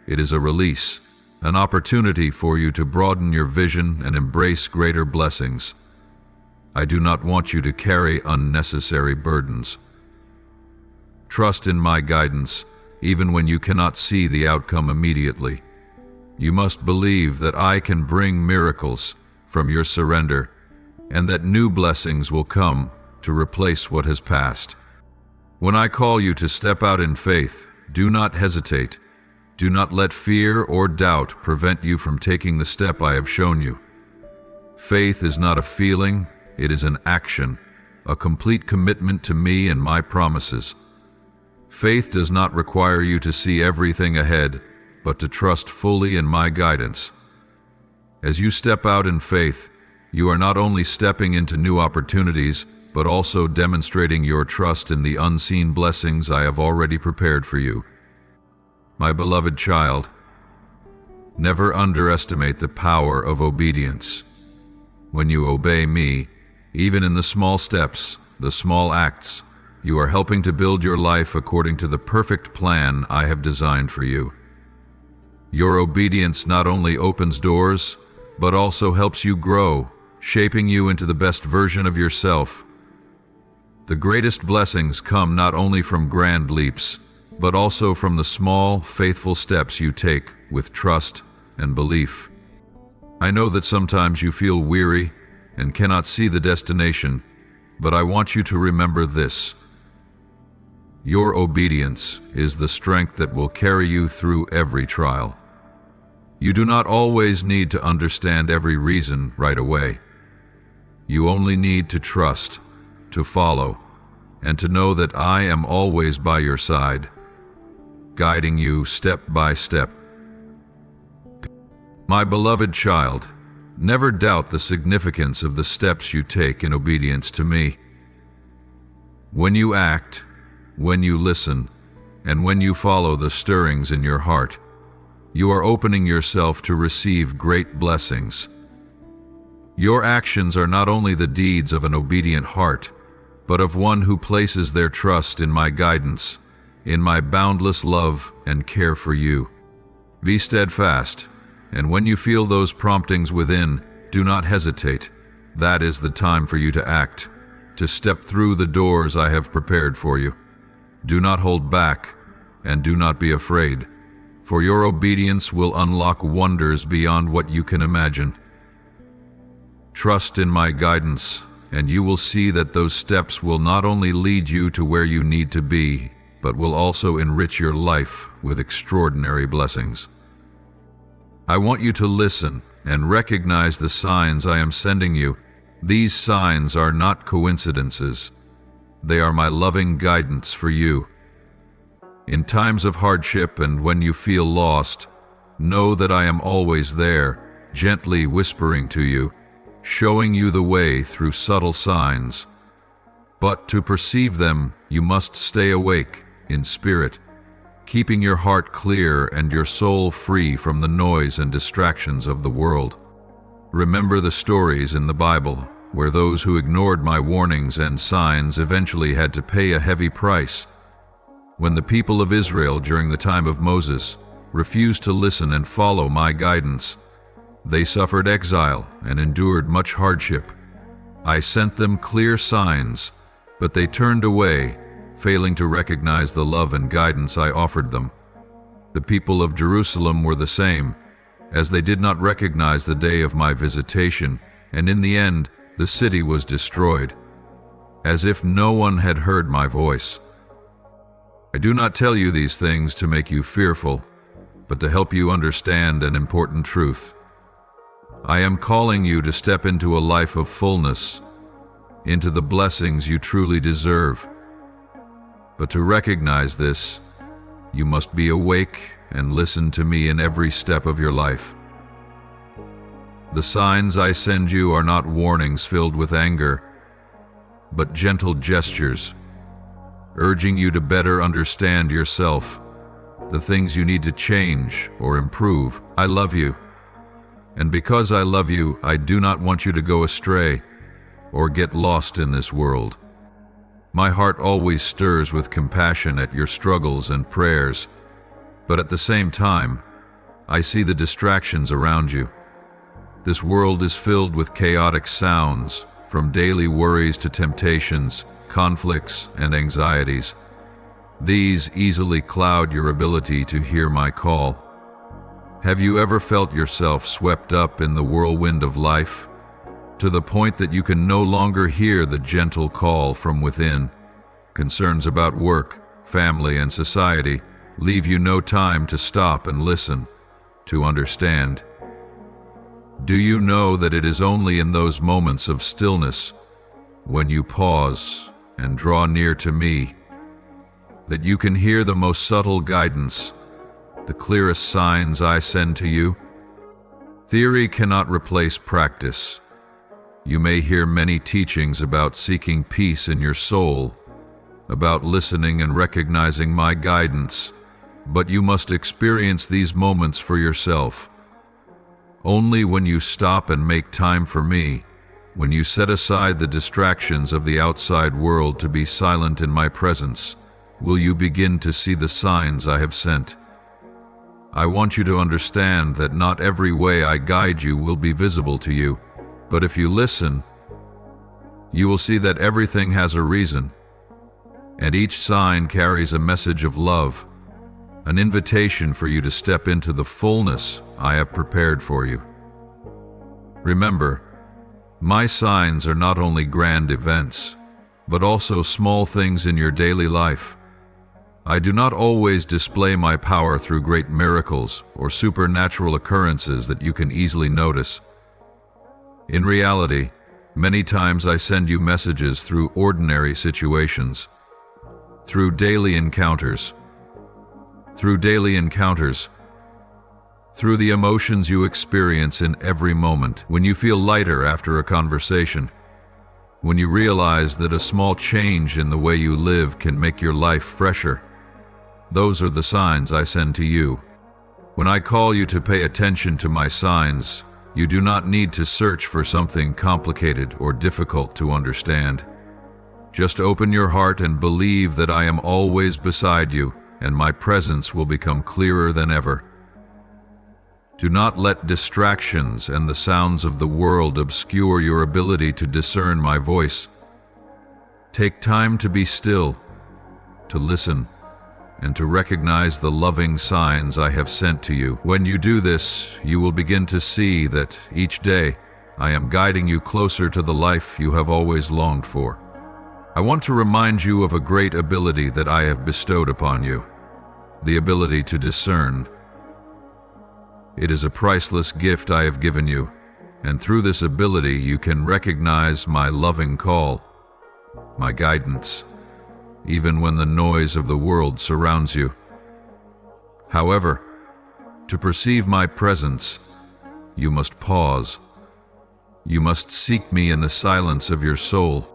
It is a release, an opportunity for you to broaden your vision and embrace greater blessings. I do not want you to carry unnecessary burdens. Trust in my guidance, even when you cannot see the outcome immediately. You must believe that I can bring miracles from your surrender, and that new blessings will come to replace what has passed. When I call you to step out in faith, do not hesitate. Do not let fear or doubt prevent you from taking the step I have shown you. Faith is not a feeling, it is an action, a complete commitment to me and my promises. Faith does not require you to see everything ahead, but to trust fully in my guidance. As you step out in faith, you are not only stepping into new opportunities, but also demonstrating your trust in the unseen blessings I have already prepared for you. My beloved child, never underestimate the power of obedience. When you obey me, even in the small steps, the small acts, you are helping to build your life according to the perfect plan I have designed for you. Your obedience not only opens doors, but also helps you grow, shaping you into the best version of yourself. The greatest blessings come not only from grand leaps, but also from the small, faithful steps you take with trust and belief. I know that sometimes you feel weary and cannot see the destination, but I want you to remember this. Your obedience is the strength that will carry you through every trial. You do not always need to understand every reason right away. You only need to trust, to follow, and to know that I am always by your side, guiding you step by step. My beloved child, never doubt the significance of the steps you take in obedience to me. When you act, when you listen, and when you follow the stirrings in your heart, you are opening yourself to receive great blessings. Your actions are not only the deeds of an obedient heart, but of one who places their trust in my guidance, in my boundless love and care for you. Be steadfast, and when you feel those promptings within, do not hesitate. That is the time for you to act, to step through the doors I have prepared for you. Do not hold back, and do not be afraid, for your obedience will unlock wonders beyond what you can imagine. Trust in my guidance, and you will see that those steps will not only lead you to where you need to be, but will also enrich your life with extraordinary blessings. I want you to listen and recognize the signs I am sending you. These signs are not coincidences. They are my loving guidance for you. In times of hardship and when you feel lost, know that I am always there, gently whispering to you, showing you the way through subtle signs. But to perceive them, you must stay awake in spirit, keeping your heart clear and your soul free from the noise and distractions of the world. Remember the stories in the Bible, where those who ignored my warnings and signs eventually had to pay a heavy price. When the people of Israel during the time of Moses refused to listen and follow my guidance, they suffered exile and endured much hardship. I sent them clear signs, but they turned away, failing to recognize the love and guidance I offered them. The people of Jerusalem were the same. as they did not recognize the day of my visitation, and in the end, the city was destroyed, as if no one had heard my voice. I do not tell you these things to make you fearful, but to help you understand an important truth. I am calling you to step into a life of fullness, into the blessings you truly deserve. But to recognize this, you must be awake and listen to me in every step of your life. The signs I send you are not warnings filled with anger, but gentle gestures, urging you to better understand yourself, the things you need to change or improve. I love you, and because I love you, I do not want you to go astray or get lost in this world. My heart always stirs with compassion at your struggles and prayers, but at the same time, I see the distractions around you. This world is filled with chaotic sounds, from daily worries to temptations, conflicts, and anxieties. These easily cloud your ability to hear my call. Have you ever felt yourself swept up in the whirlwind of life, to the point that you can no longer hear the gentle call from within? Concerns about work, family, and society leave you no time to stop and listen, to understand. Do you know that it is only in those moments of stillness, when you pause and draw near to me, that you can hear the most subtle guidance, the clearest signs I send to you? Theory cannot replace practice. You may hear many teachings about seeking peace in your soul, about listening and recognizing my guidance, but you must experience these moments for yourself. Only when you stop and make time for me, when you set aside the distractions of the outside world to be silent in my presence, will you begin to see the signs I have sent. I want you to understand that not every way I guide you will be visible to you, but if you listen, you will see that everything has a reason, and each sign carries a message of love, an invitation for you to step into the fullness I have prepared for you. Remember, my signs are not only grand events, but also small things in your daily life. I do not always display my power through great miracles or supernatural occurrences that you can easily notice. In reality, many times I send you messages through ordinary situations, through daily encounters, through the emotions you experience in every moment, when you feel lighter after a conversation, when you realize that a small change in the way you live can make your life fresher. Those are the signs I send to you. When I call you to pay attention to my signs, you do not need to search for something complicated or difficult to understand. Just open your heart and believe that I am always beside you, and my presence will become clearer than ever. Do not let distractions and the sounds of the world obscure your ability to discern my voice. Take time to be still, to listen, and to recognize the loving signs I have sent to you. When you do this, you will begin to see that each day I am guiding you closer to the life you have always longed for. I want to remind you of a great ability that I have bestowed upon you, the ability to discern. It is a priceless gift I have given you, and through this ability you can recognize my loving call, my guidance, even when the noise of the world surrounds you. However, to perceive my presence, you must pause. You must seek me in the silence of your soul.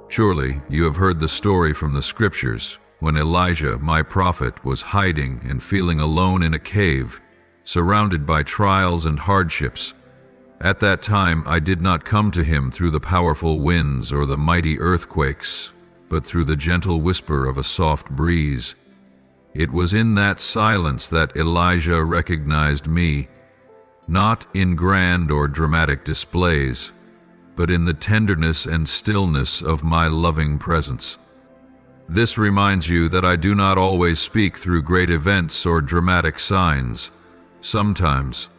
Surely you have heard the story from the scriptures when Elijah, my prophet, was hiding and feeling alone in a cave, surrounded by trials and hardships. At that time, I did not come to him through the powerful winds or the mighty earthquakes, but through the gentle whisper of a soft breeze. It was in that silence that Elijah recognized me, not in grand or dramatic displays, but in the tenderness and stillness of my loving presence. This reminds you that I do not always speak through great events or dramatic signs. Sometimes,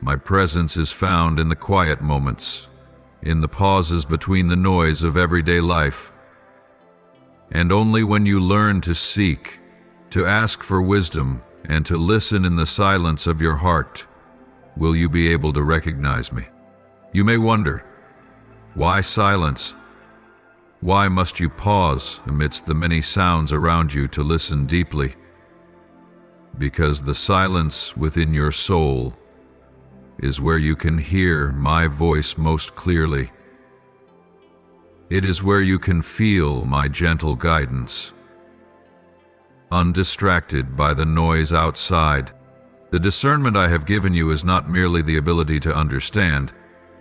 My presence is found in the quiet moments, in the pauses between the noise of everyday life. And only when you learn to seek, to ask for wisdom, and to listen in the silence of your heart, will you be able to recognize me. You may wonder, why silence? Why must you pause amidst the many sounds around you to listen deeply? Because the silence within your soul is where you can hear my voice most clearly. It is where you can feel my gentle guidance. Undistracted by the noise outside, the discernment I have given you is not merely the ability to understand,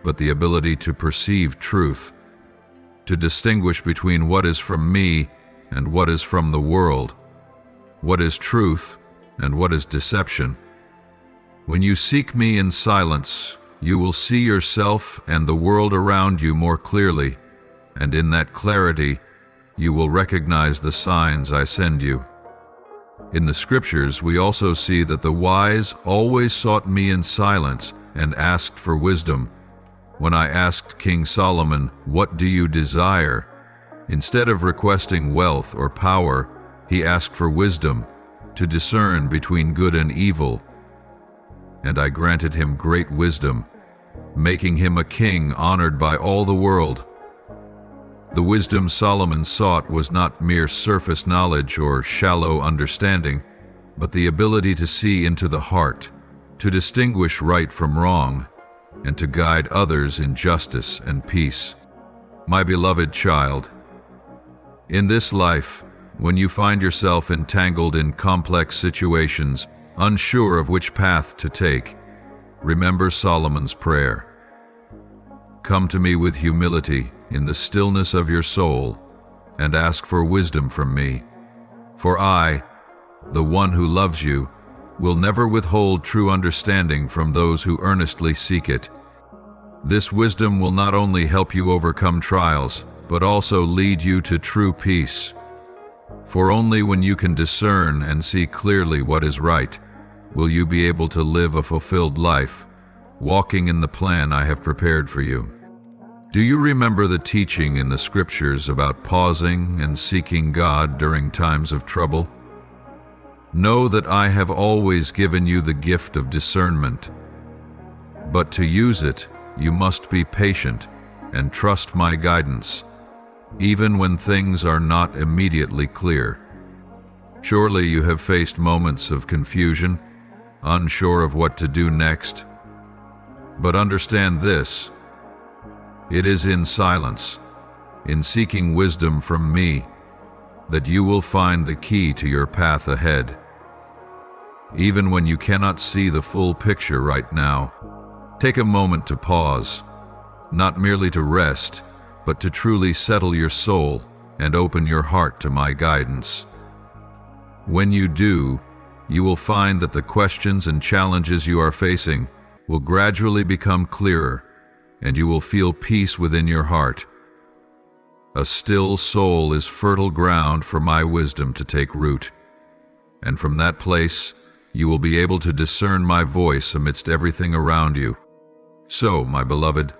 but the ability to perceive truth, to distinguish between what is from me and what is from the world, what is truth and what is deception. When you seek me in silence, you will see yourself and the world around you more clearly, and in that clarity, you will recognize the signs I send you. In the scriptures, we also see that the wise always sought me in silence and asked for wisdom. When I asked King Solomon, "What do you desire?" instead of requesting wealth or power, he asked for wisdom to discern between good and evil. And I granted him great wisdom, making him a king honored by all the world. The wisdom Solomon sought was not mere surface knowledge or shallow understanding, but the ability to see into the heart, to distinguish right from wrong, and to guide others in justice and peace. My beloved child, in this life, when you find yourself entangled in complex situations, unsure of which path to take, remember Solomon's prayer. Come to me with humility in the stillness of your soul, and ask for wisdom from me. For I, the one who loves you, will never withhold true understanding from those who earnestly seek it. This wisdom will not only help you overcome trials, but also lead you to true peace. For only when you can discern and see clearly what is right, will you be able to live a fulfilled life, walking in the plan I have prepared for you. Do you remember the teaching in the scriptures about pausing and seeking God during times of trouble? Know that I have always given you the gift of discernment. But to use it, you must be patient and trust my guidance, even when things are not immediately clear. Surely you have faced moments of confusion, unsure of what to do next. But understand this: it is in silence, in seeking wisdom from me, that you will find the key to your path ahead. Even when you cannot see the full picture right now, take a moment to pause, not merely to rest, but to truly settle your soul and open your heart to my guidance. When you do, you will find that the questions and challenges you are facing will gradually become clearer, and you will feel peace within your heart. A still soul is fertile ground for my wisdom to take root, and from that place you will be able to discern my voice amidst everything around you. So, my beloved,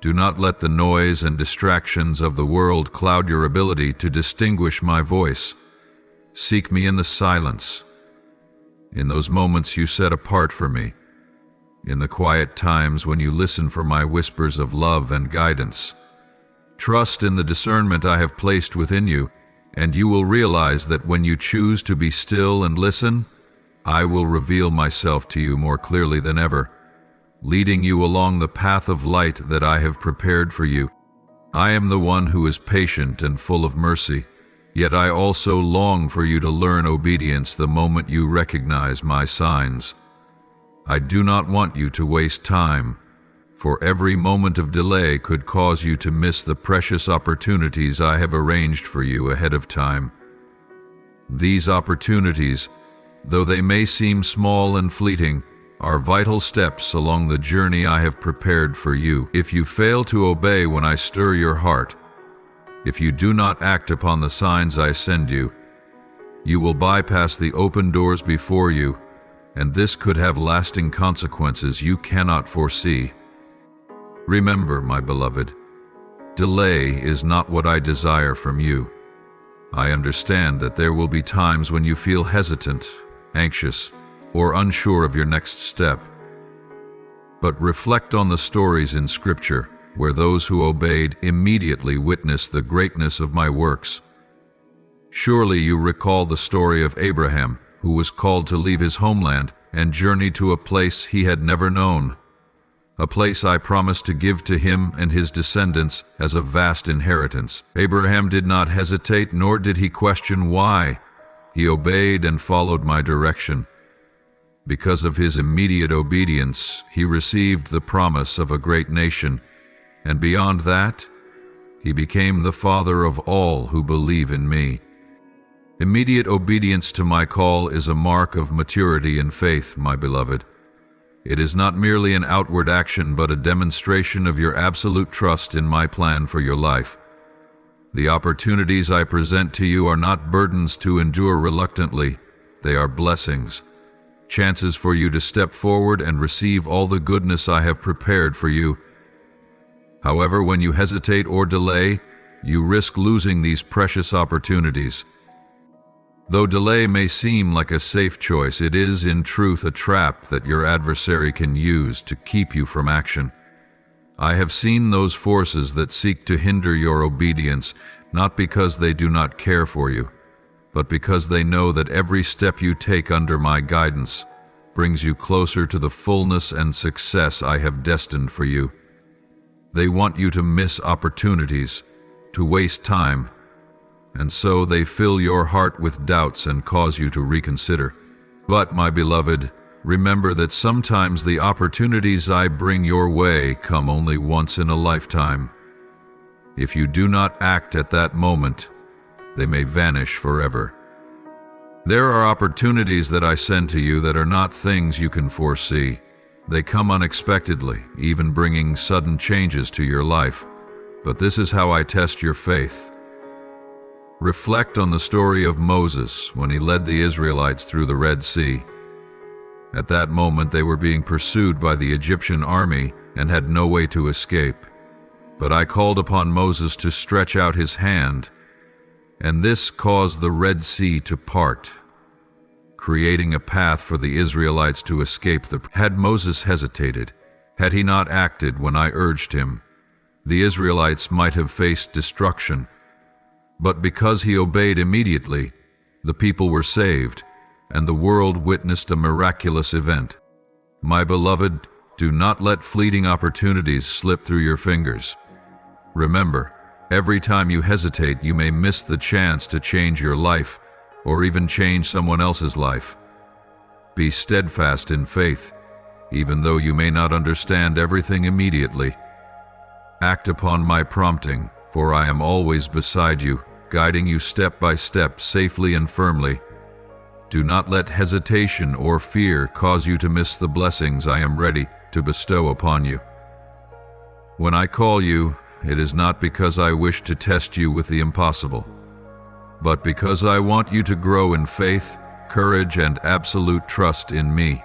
do not let the noise and distractions of the world cloud your ability to distinguish my voice. Seek me in the silence, in those moments you set apart for me, in the quiet times when you listen for my whispers of love and guidance. Trust in the discernment I have placed within you, and you will realize that when you choose to be still and listen, I will reveal myself to you more clearly than ever, leading you along the path of light that I have prepared for you. I am the one who is patient and full of mercy, yet I also long for you to learn obedience the moment you recognize my signs. I do not want you to waste time, for every moment of delay could cause you to miss the precious opportunities I have arranged for you ahead of time. These opportunities, though they may seem small and fleeting, are vital steps along the journey I have prepared for you. If you fail to obey when I stir your heart, if you do not act upon the signs I send you, you will bypass the open doors before you and this could have lasting consequences you cannot foresee. Remember, my beloved, delay is not what I desire from you. I understand that there will be times when you feel hesitant, anxious, or unsure of your next step. But reflect on the stories in Scripture where those who obeyed immediately witnessed the greatness of my works. Surely you recall the story of Abraham, who was called to leave his homeland and journey to a place he had never known, a place I promised to give to him and his descendants as a vast inheritance. Abraham did not hesitate, nor did he question why. He obeyed and followed my direction. Because of his immediate obedience, he received the promise of a great nation, and beyond that, he became the father of all who believe in me. Immediate obedience to my call is a mark of maturity in faith, my beloved. It is not merely an outward action, but a demonstration of your absolute trust in my plan for your life. The opportunities I present to you are not burdens to endure reluctantly. They are blessings, chances for you to step forward and receive all the goodness I have prepared for you. However, when you hesitate or delay, you risk losing these precious opportunities. Though delay may seem like a safe choice, it is in truth a trap that your adversary can use to keep you from action. I have seen those forces that seek to hinder your obedience, not because they do not care for you, but because they know that every step you take under my guidance brings you closer to the fullness and success I have destined for you. They want you to miss opportunities, to waste time, and so they fill your heart with doubts and cause you to reconsider. But, my beloved, remember that sometimes the opportunities I bring your way come only once in a lifetime. If you do not act at that moment, they may vanish forever. There are opportunities that I send to you that are not things you can foresee. They come unexpectedly, even bringing sudden changes to your life. But this is how I test your faith. Reflect on the story of Moses when he led the Israelites through the Red Sea. At that moment, they were being pursued by the Egyptian army and had no way to escape. But I called upon Moses to stretch out his hand, and this caused the Red Sea to part, creating a path for the Israelites to escape. Had Moses hesitated, had he not acted when I urged him, the Israelites might have faced destruction. But because he obeyed immediately, the people were saved, and the world witnessed a miraculous event. My beloved, do not let fleeting opportunities slip through your fingers. Remember, every time you hesitate, you may miss the chance to change your life, or even change someone else's life. Be steadfast in faith, even though you may not understand everything immediately. Act upon my prompting, for I am always beside you, guiding you step by step, safely and firmly. Do not let hesitation or fear cause you to miss the blessings I am ready to bestow upon you. When I call you, it is not because I wish to test you with the impossible, but because I want you to grow in faith, courage, and absolute trust in me.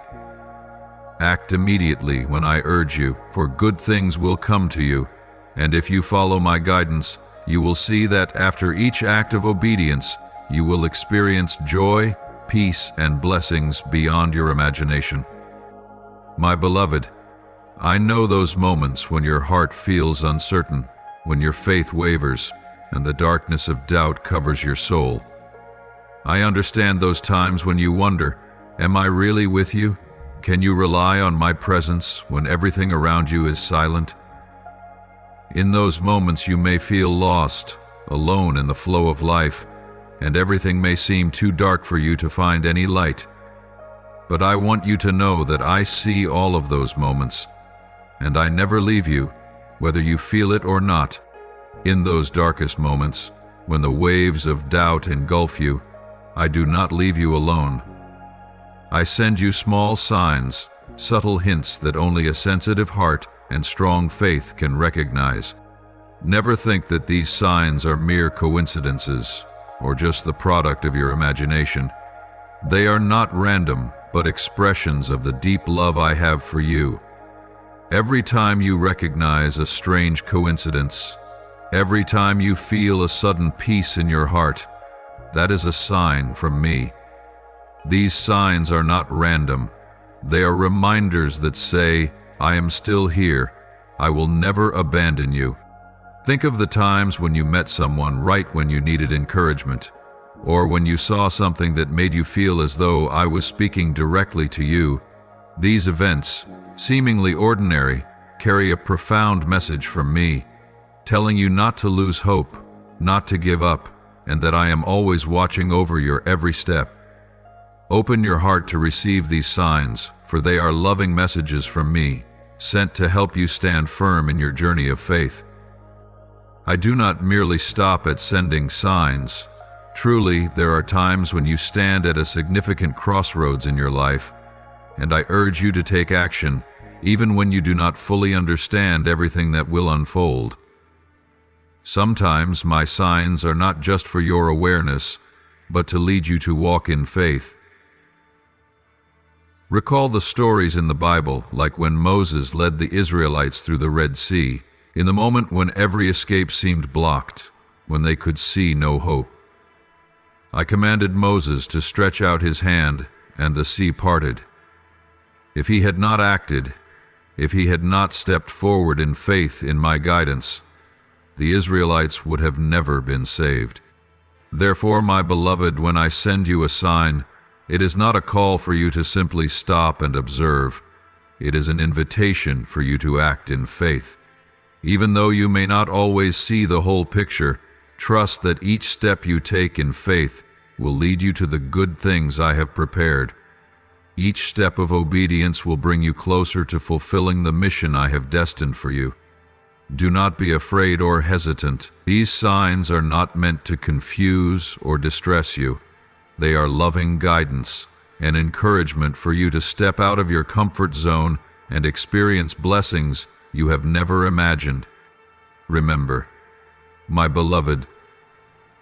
Act immediately when I urge you, for good things will come to you, and if you follow my guidance, you will see that after each act of obedience, you will experience joy, peace, and blessings beyond your imagination. My beloved, I know those moments when your heart feels uncertain, when your faith wavers, and the darkness of doubt covers your soul. I understand those times when you wonder, am I really with you? Can you rely on my presence when everything around you is silent? In those moments you may feel lost, alone in the flow of life, and everything may seem too dark for you to find any light. But I want you to know that I see all of those moments, and I never leave you, whether you feel it or not. In those darkest moments, when the waves of doubt engulf you, I do not leave you alone. I send you small signs, subtle hints that only a sensitive heart and strong faith can recognize. Never think that these signs are mere coincidences or just the product of your imagination. They are not random, but expressions of the deep love I have for you. Every time you recognize a strange coincidence, every time you feel a sudden peace in your heart, that is a sign from me. These signs are not random. They are reminders that say, I am still here. I will never abandon you. Think of the times when you met someone right when you needed encouragement, or when you saw something that made you feel as though I was speaking directly to you. These events, seemingly ordinary, carry a profound message from me, telling you not to lose hope, not to give up, and that I am always watching over your every step. Open your heart to receive these signs, for they are loving messages from me, sent to help you stand firm in your journey of faith. I do not merely stop at sending signs. Truly, there are times when you stand at a significant crossroads in your life, and I urge you to take action, even when you do not fully understand everything that will unfold. Sometimes my signs are not just for your awareness, but to lead you to walk in faith. Recall the stories in the Bible, like when Moses led the Israelites through the Red Sea, in the moment when every escape seemed blocked, when they could see no hope. I commanded Moses to stretch out his hand, and the sea parted. If he had not acted, if he had not stepped forward in faith in my guidance, the Israelites would have never been saved. Therefore, my beloved, when I send you a sign, it is not a call for you to simply stop and observe. It is an invitation for you to act in faith. Even though you may not always see the whole picture, trust that each step you take in faith will lead you to the good things I have prepared. Each step of obedience will bring you closer to fulfilling the mission I have destined for you. Do not be afraid or hesitant. These signs are not meant to confuse or distress you. They are loving guidance and encouragement for you to step out of your comfort zone and experience blessings you have never imagined. Remember, my beloved,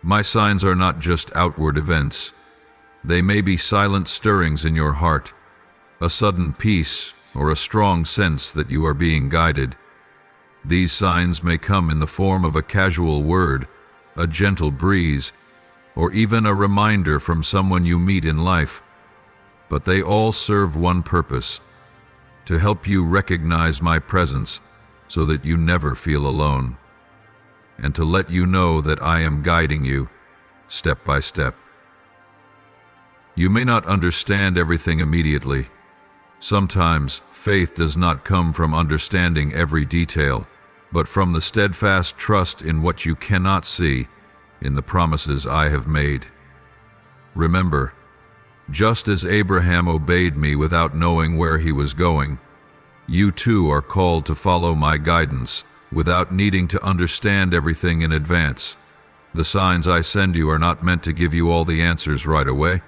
my signs are not just outward events. They may be silent stirrings in your heart, a sudden peace, or a strong sense that you are being guided. These signs may come in the form of a casual word, a gentle breeze, or even a reminder from someone you meet in life. But they all serve one purpose: to help you recognize my presence so that you never feel alone, and to let you know that I am guiding you step by step. You may not understand everything immediately. Sometimes faith does not come from understanding every detail, but from the steadfast trust in what you cannot see, in the promises I have made. Remember, just as Abraham obeyed me without knowing where he was going, you too are called to follow my guidance without needing to understand everything in advance. The signs I send you are not meant to give you all the answers right away,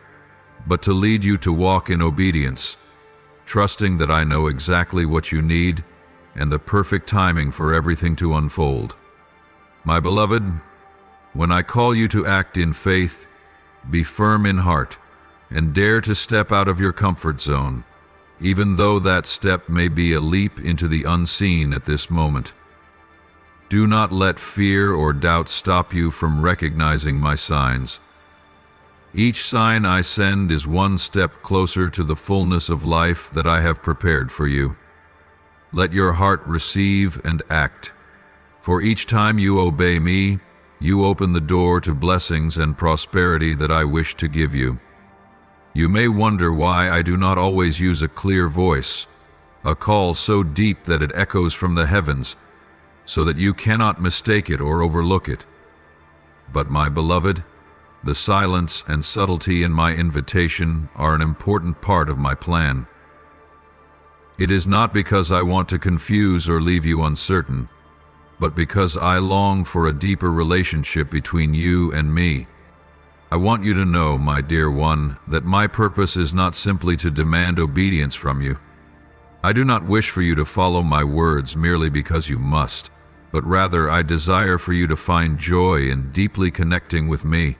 but to lead you to walk in obedience, trusting that I know exactly what you need and the perfect timing for everything to unfold. My beloved, when I call you to act in faith, be firm in heart and dare to step out of your comfort zone, even though that step may be a leap into the unseen at this moment. Do not let fear or doubt stop you from recognizing my signs. Each sign I send is one step closer to the fullness of life that I have prepared for you. Let your heart receive and act, for each time you obey me, you open the door to blessings and prosperity that I wish to give you. You may wonder why I do not always use a clear voice, a call so deep that it echoes from the heavens, so that you cannot mistake it or overlook it. But my beloved, the silence and subtlety in my invitation are an important part of my plan. It is not because I want to confuse or leave you uncertain, but because I long for a deeper relationship between you and me. I want you to know, my dear one, that my purpose is not simply to demand obedience from you. I do not wish for you to follow my words merely because you must, but rather I desire for you to find joy in deeply connecting with me,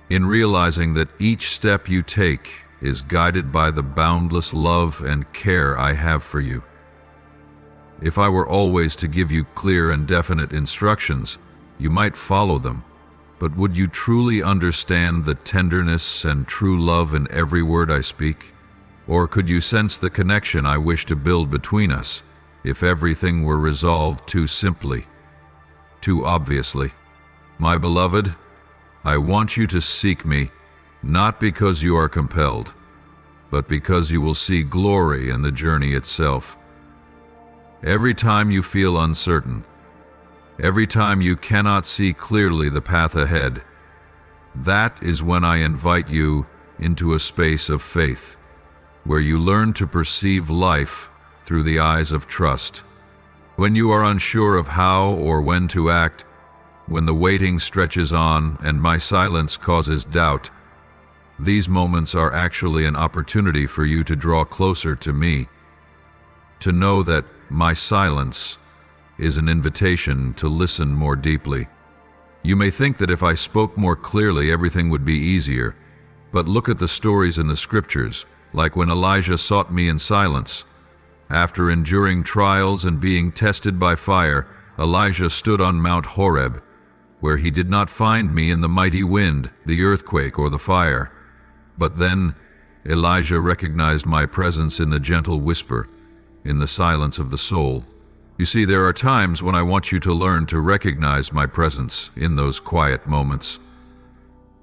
in realizing that each step you take is guided by the boundless love and care I have for you. If I were always to give you clear and definite instructions, you might follow them, but would you truly understand the tenderness and true love in every word I speak? Or could you sense the connection I wish to build between us if everything were resolved too simply, too obviously? My beloved, I want you to seek me, not because you are compelled, but because you will see glory in the journey itself. Every time you feel uncertain, every time you cannot see clearly the path ahead, that is when I invite you into a space of faith, where you learn to perceive life through the eyes of trust. When you are unsure of how or when to act, when the waiting stretches on and my silence causes doubt, these moments are actually an opportunity for you to draw closer to me, to know that my silence is an invitation to listen more deeply. You may think that if I spoke more clearly, everything would be easier, but look at the stories in the scriptures, like when Elijah sought me in silence. After enduring trials and being tested by fire, Elijah stood on Mount Horeb, where he did not find me in the mighty wind, the earthquake, or the fire. But then Elijah recognized my presence in the gentle whisper, in the silence of the soul. You see, there are times when I want you to learn to recognize my presence in those quiet moments,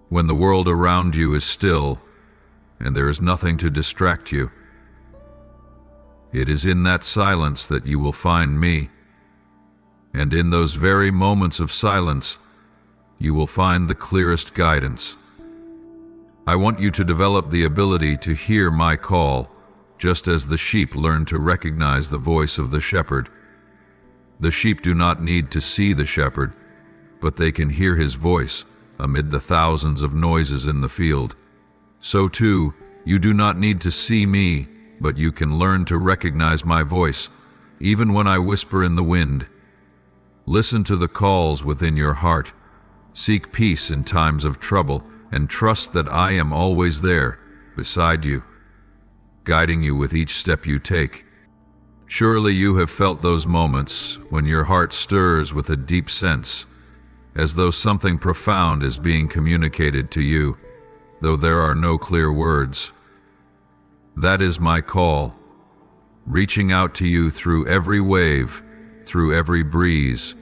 when the world around you is still and there is nothing to distract you. It is in that silence that you will find me, and in those very moments of silence, you will find the clearest guidance. I want you to develop the ability to hear my call, just as the sheep learn to recognize the voice of the shepherd. The sheep do not need to see the shepherd, but they can hear his voice amid the thousands of noises in the field. So too, you do not need to see me, but you can learn to recognize my voice, even when I whisper in the wind. Listen to the calls within your heart. Seek peace in times of trouble, and trust that I am always there, beside you, guiding you with each step you take. Surely you have felt those moments when your heart stirs with a deep sense, as though something profound is being communicated to you, though there are no clear words. That is my call, reaching out to you through every wave, through every breeze,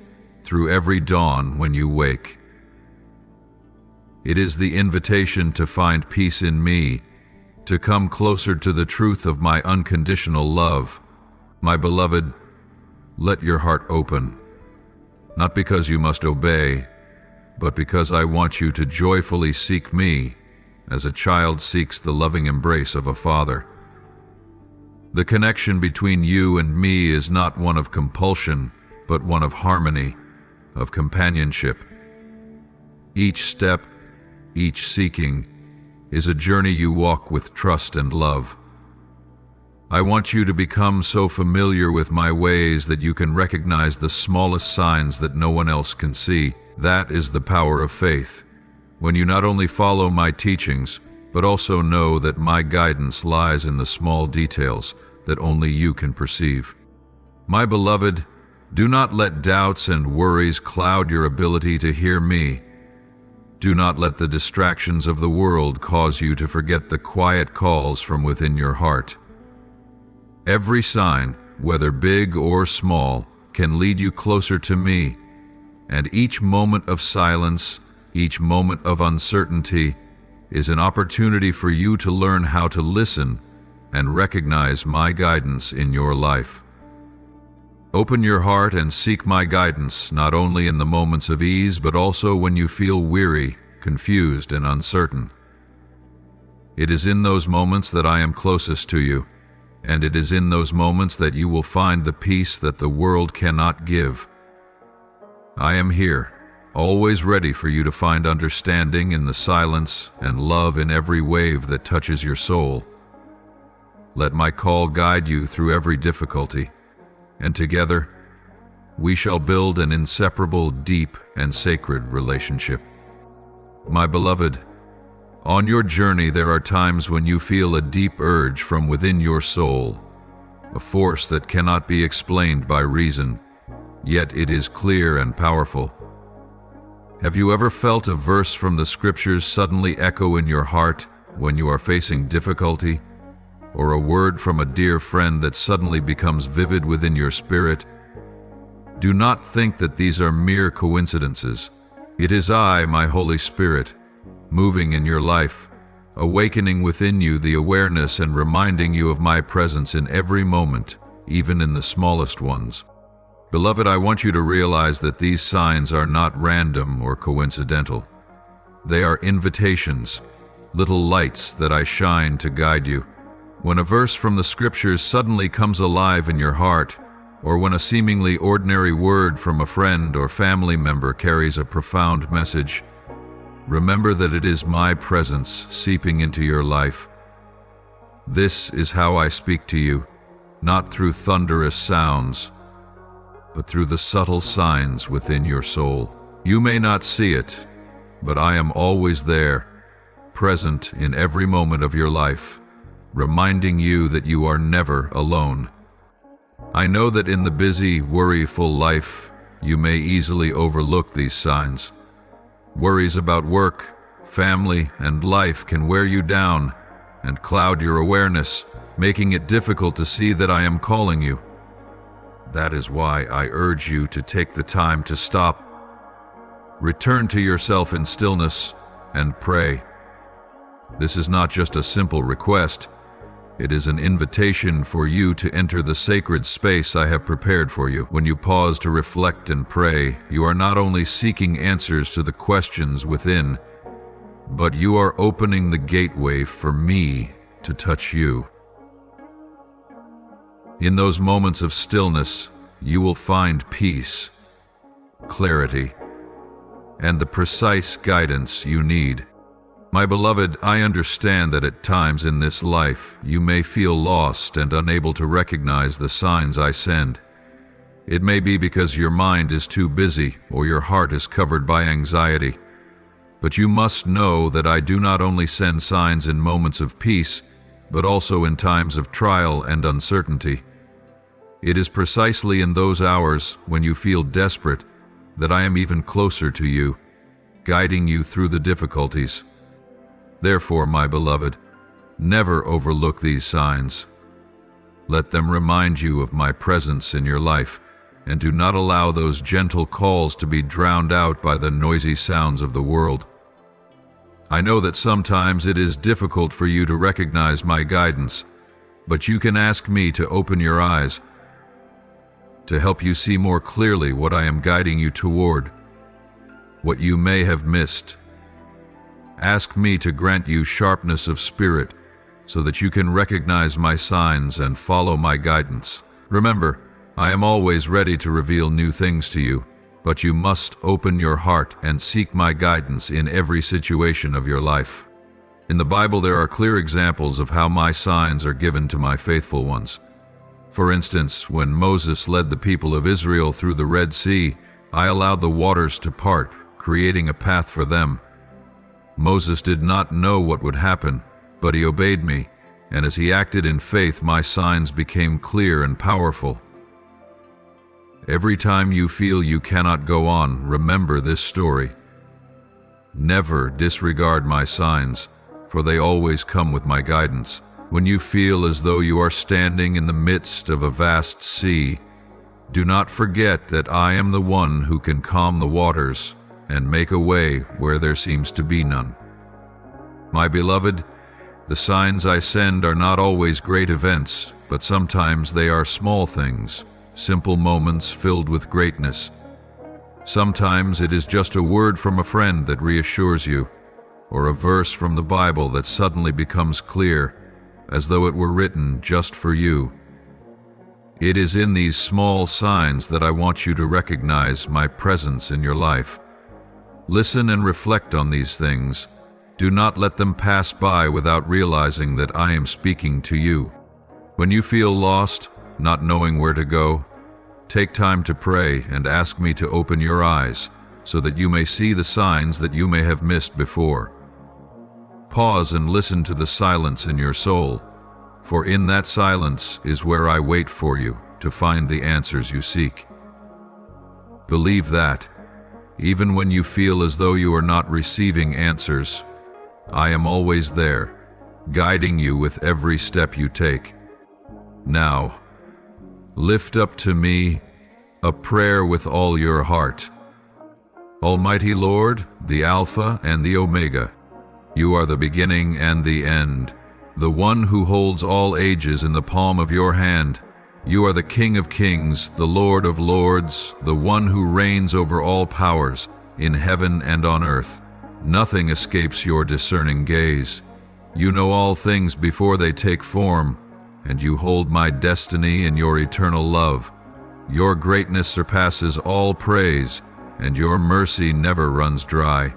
through every dawn when you wake. It is the invitation to find peace in me, to come closer to the truth of my unconditional love. My beloved, let your heart open, not because you must obey, but because I want you to joyfully seek me as a child seeks the loving embrace of a father. The connection between you and me is not one of compulsion, but one of harmony, of companionship. Each step, each seeking, is a journey you walk with trust and love. I want you to become so familiar with my ways that you can recognize the smallest signs that no one else can see. That is the power of faith, when you not only follow my teachings, but also know that my guidance lies in the small details that only you can perceive. My beloved, do not let doubts and worries cloud your ability to hear me. Do not let the distractions of the world cause you to forget the quiet calls from within your heart. Every sign, whether big or small, can lead you closer to me, and each moment of silence, each moment of uncertainty, is an opportunity for you to learn how to listen and recognize my guidance in your life. Open your heart and seek my guidance not only in the moments of ease, but also when you feel weary, confused, and uncertain. It is in those moments that I am closest to you, and it is in those moments that you will find the peace that the world cannot give. I am here, always ready for you to find understanding in the silence and love in every wave that touches your soul. Let my call guide you through every difficulty, and together, we shall build an inseparable, deep, and sacred relationship. My beloved, On your journey, there are times when you feel a deep urge from within your soul, a force that cannot be explained by reason, yet it is clear and powerful. Have you ever felt a verse from the scriptures suddenly echo in your heart when you are facing difficulty, or a word from a dear friend that suddenly becomes vivid within your spirit? Do not think that these are mere coincidences. It is I, my Holy Spirit, moving in your life, awakening within you the awareness and reminding you of my presence in every moment, even in the smallest ones. Beloved, I want you to realize that these signs are not random or coincidental. They are invitations, little lights that I shine to guide you. When a verse from the scriptures suddenly comes alive in your heart, or when a seemingly ordinary word from a friend or family member carries a profound message, remember that it is my presence seeping into your life. This is how I speak to you, not through thunderous sounds, but through the subtle signs within your soul. You may not see it, but I am always there, present in every moment of your life, reminding you that you are never alone. I know that in the busy, worry-full life, you may easily overlook these signs. Worries about work, family, and life can wear you down and cloud your awareness, making it difficult to see that I am calling you. That is why I urge you to take the time to stop, return to yourself in stillness, and pray. This is not just a simple request. It is an invitation for you to enter the sacred space I have prepared for you. When you pause to reflect and pray, you are not only seeking answers to the questions within, but you are opening the gateway for me to touch you. In those moments of stillness, you will find peace, clarity, and the precise guidance you need. My beloved, I understand that at times in this life you may feel lost and unable to recognize the signs I send. It may be because your mind is too busy or your heart is covered by anxiety. But you must know that I do not only send signs in moments of peace, but also in times of trial and uncertainty. It is precisely in those hours when you feel desperate that I am even closer to you, guiding you through the difficulties. Therefore, my beloved, never overlook these signs. Let them remind you of my presence in your life, and do not allow those gentle calls to be drowned out by the noisy sounds of the world. I know that sometimes it is difficult for you to recognize my guidance, but you can ask me to open your eyes, to help you see more clearly what I am guiding you toward, what you may have missed. Ask me to grant you sharpness of spirit so that you can recognize my signs and follow my guidance. Remember, I am always ready to reveal new things to you, but you must open your heart and seek my guidance in every situation of your life. In the Bible, there are clear examples of how my signs are given to my faithful ones. For instance, when Moses led the people of Israel through the Red Sea, I allowed the waters to part, creating a path for them. Moses did not know what would happen, but he obeyed me, and as he acted in faith, my signs became clear and powerful. Every time you feel you cannot go on, remember this story. Never disregard my signs, for they always come with my guidance. When you feel as though you are standing in the midst of a vast sea, do not forget that I am the one who can calm the waters and make a way where there seems to be none. My beloved, the signs I send are not always great events, but sometimes they are small things, simple moments filled with greatness. Sometimes it is just a word from a friend that reassures you, or a verse from the Bible that suddenly becomes clear, as though it were written just for you. It is in these small signs that I want you to recognize my presence in your life. Listen and reflect on these things. Do not let them pass by without realizing that I am speaking to you. When you feel lost, not knowing where to go, take time to pray and ask me to open your eyes so that you may see the signs that you may have missed before. Pause and listen to the silence in your soul, for in that silence is where I wait for you to find the answers you seek. Believe that, even when you feel as though you are not receiving answers, I am always there, guiding you with every step you take. Now, lift up to me a prayer with all your heart. Almighty Lord, the Alpha and the Omega, you are the beginning and the end, the one who holds all ages in the palm of your hand. You are the King of kings, the Lord of lords, the one who reigns over all powers, in heaven and on earth. Nothing escapes your discerning gaze. You know all things before they take form, and you hold my destiny in your eternal love. Your greatness surpasses all praise, and your mercy never runs dry.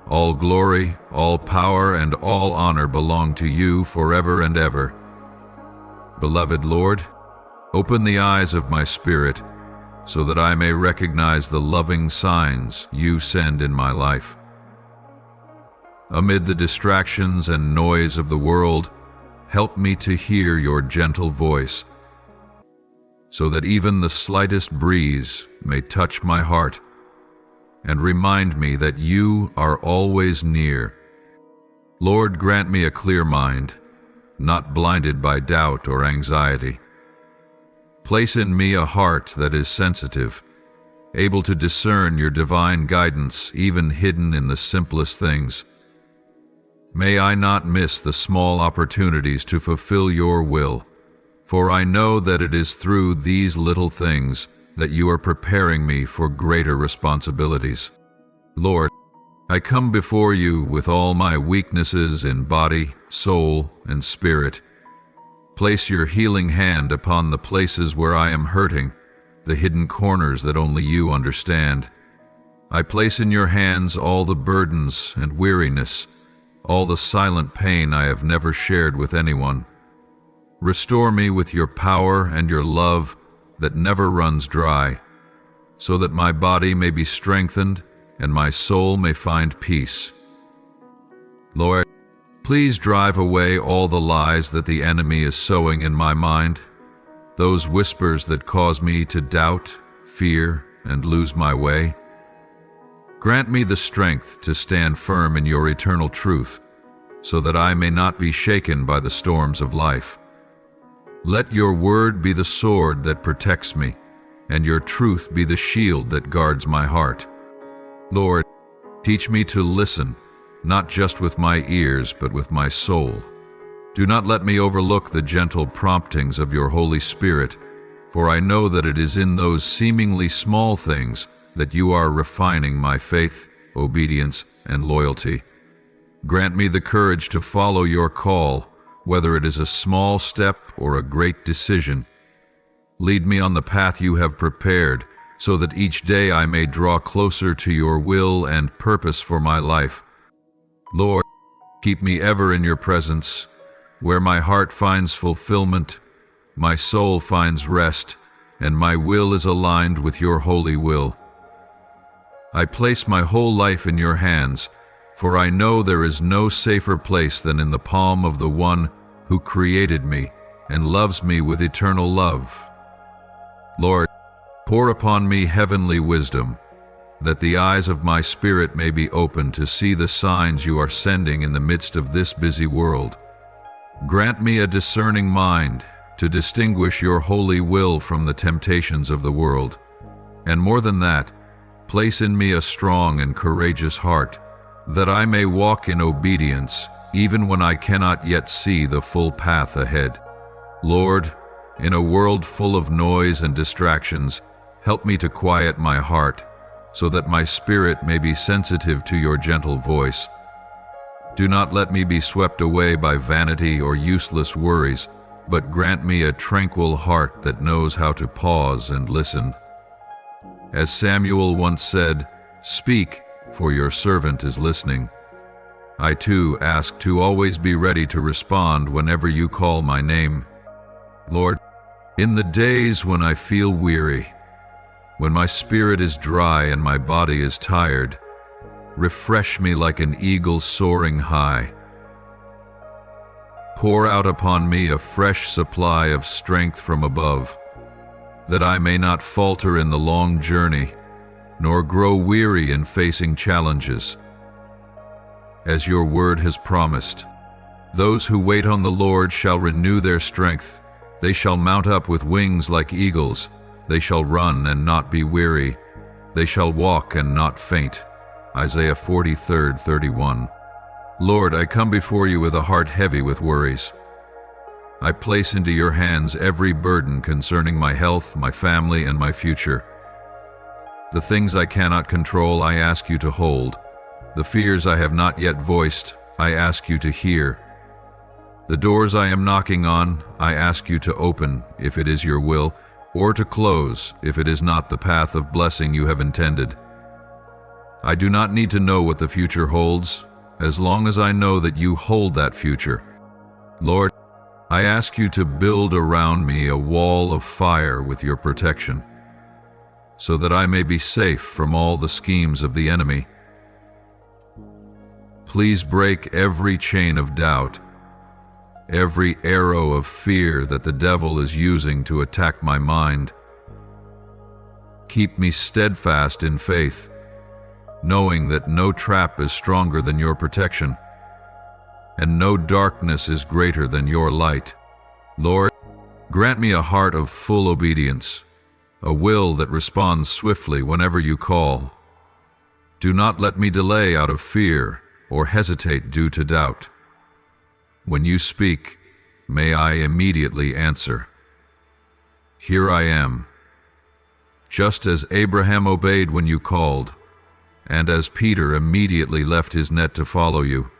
All glory, all power, and all honor belong to you forever and ever. Beloved Lord, open the eyes of my spirit so that I may recognize the loving signs you send in my life. Amid the distractions and noise of the world, help me to hear your gentle voice, so that even the slightest breeze may touch my heart and remind me that you are always near. Lord, grant me a clear mind, not blinded by doubt or anxiety. Place in me a heart that is sensitive, able to discern your divine guidance even hidden in the simplest things. May I not miss the small opportunities to fulfill your will, for I know that it is through these little things that you are preparing me for greater responsibilities. Lord, I come before you with all my weaknesses in body, soul, and spirit. Place your healing hand upon the places where I am hurting, the hidden corners that only you understand. I place in your hands all the burdens and weariness, all the silent pain I have never shared with anyone. Restore me with your power and your love that never runs dry, so that my body may be strengthened and my soul may find peace. Lord, please drive away all the lies that the enemy is sowing in my mind, those whispers that cause me to doubt, fear, and lose my way. Grant me the strength to stand firm in your eternal truth, so that I may not be shaken by the storms of life. Let your word be the sword that protects me, and your truth be the shield that guards my heart. Lord, teach me to listen, not just with my ears, but with my soul. Do not let me overlook the gentle promptings of your Holy Spirit, for I know that it is in those seemingly small things that you are refining my faith, obedience, and loyalty. Grant me the courage to follow your call, whether it is a small step or a great decision. Lead me on the path you have prepared, so that each day I may draw closer to your will and purpose for my life. Lord, keep me ever in your presence, where my heart finds fulfillment, my soul finds rest, and my will is aligned with your holy will. I place my whole life in your hands, for I know there is no safer place than in the palm of the one who created me and loves me with eternal love. Lord, pour upon me heavenly wisdom, that the eyes of my spirit may be open to see the signs you are sending in the midst of this busy world. Grant me a discerning mind to distinguish your holy will from the temptations of the world. And more than that, place in me a strong and courageous heart, that I may walk in obedience even when I cannot yet see the full path ahead. Lord, in a world full of noise and distractions, help me to quiet my heart, so that my spirit may be sensitive to your gentle voice. Do not let me be swept away by vanity or useless worries, but grant me a tranquil heart that knows how to pause and listen. As Samuel once said, "Speak, for your servant is listening." I too ask to always be ready to respond whenever you call my name. Lord, in the days when I feel weary, when my spirit is dry and my body is tired, refresh me like an eagle soaring high. Pour out upon me a fresh supply of strength from above, that I may not falter in the long journey, nor grow weary in facing challenges. As your word has promised, those who wait on the Lord shall renew their strength. They shall mount up with wings like eagles. They shall run and not be weary. They shall walk and not faint. Isaiah 43:31. Lord, I come before you with a heart heavy with worries. I place into your hands every burden concerning my health, my family, and my future. The things I cannot control, I ask you to hold. The fears I have not yet voiced, I ask you to hear. The doors I am knocking on, I ask you to open, if it is your will, or to close, if it is not the path of blessing you have intended. I do not need to know what the future holds, as long as I know that you hold that future. Lord, I ask you to build around me a wall of fire with your protection, so that I may be safe from all the schemes of the enemy. Please break every chain of doubt, every arrow of fear that the devil is using to attack my mind. Keep me steadfast in faith, knowing that no trap is stronger than your protection, and no darkness is greater than your light. Lord, grant me a heart of full obedience, a will that responds swiftly whenever you call. Do not let me delay out of fear or hesitate due to doubt. When you speak, may I immediately answer. Here I am. Just as Abraham obeyed when you called, and as Peter immediately left his net to follow you,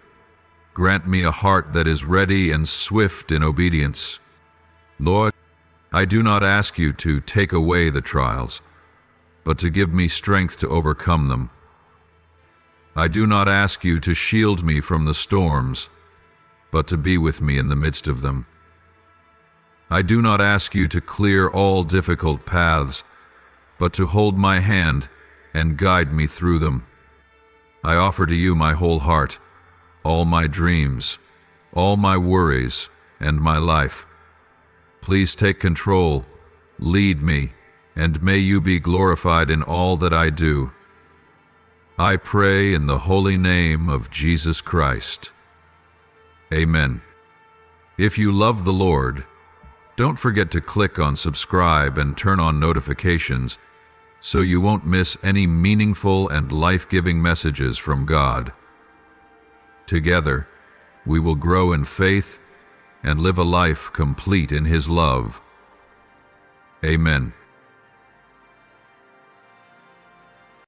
grant me a heart that is ready and swift in obedience. Lord, I do not ask you to take away the trials, but to give me strength to overcome them. I do not ask you to shield me from the storms, but to be with me in the midst of them. I do not ask you to clear all difficult paths, but to hold my hand and guide me through them. I offer to you my whole heart, all my dreams, all my worries, and my life. Please take control, lead me, and may you be glorified in all that I do. I pray in the holy name of Jesus Christ. Amen. If you love the Lord, don't forget to click on subscribe and turn on notifications so you won't miss any meaningful and life-giving messages from God. Together, we will grow in faith and live a life complete in His love. Amen.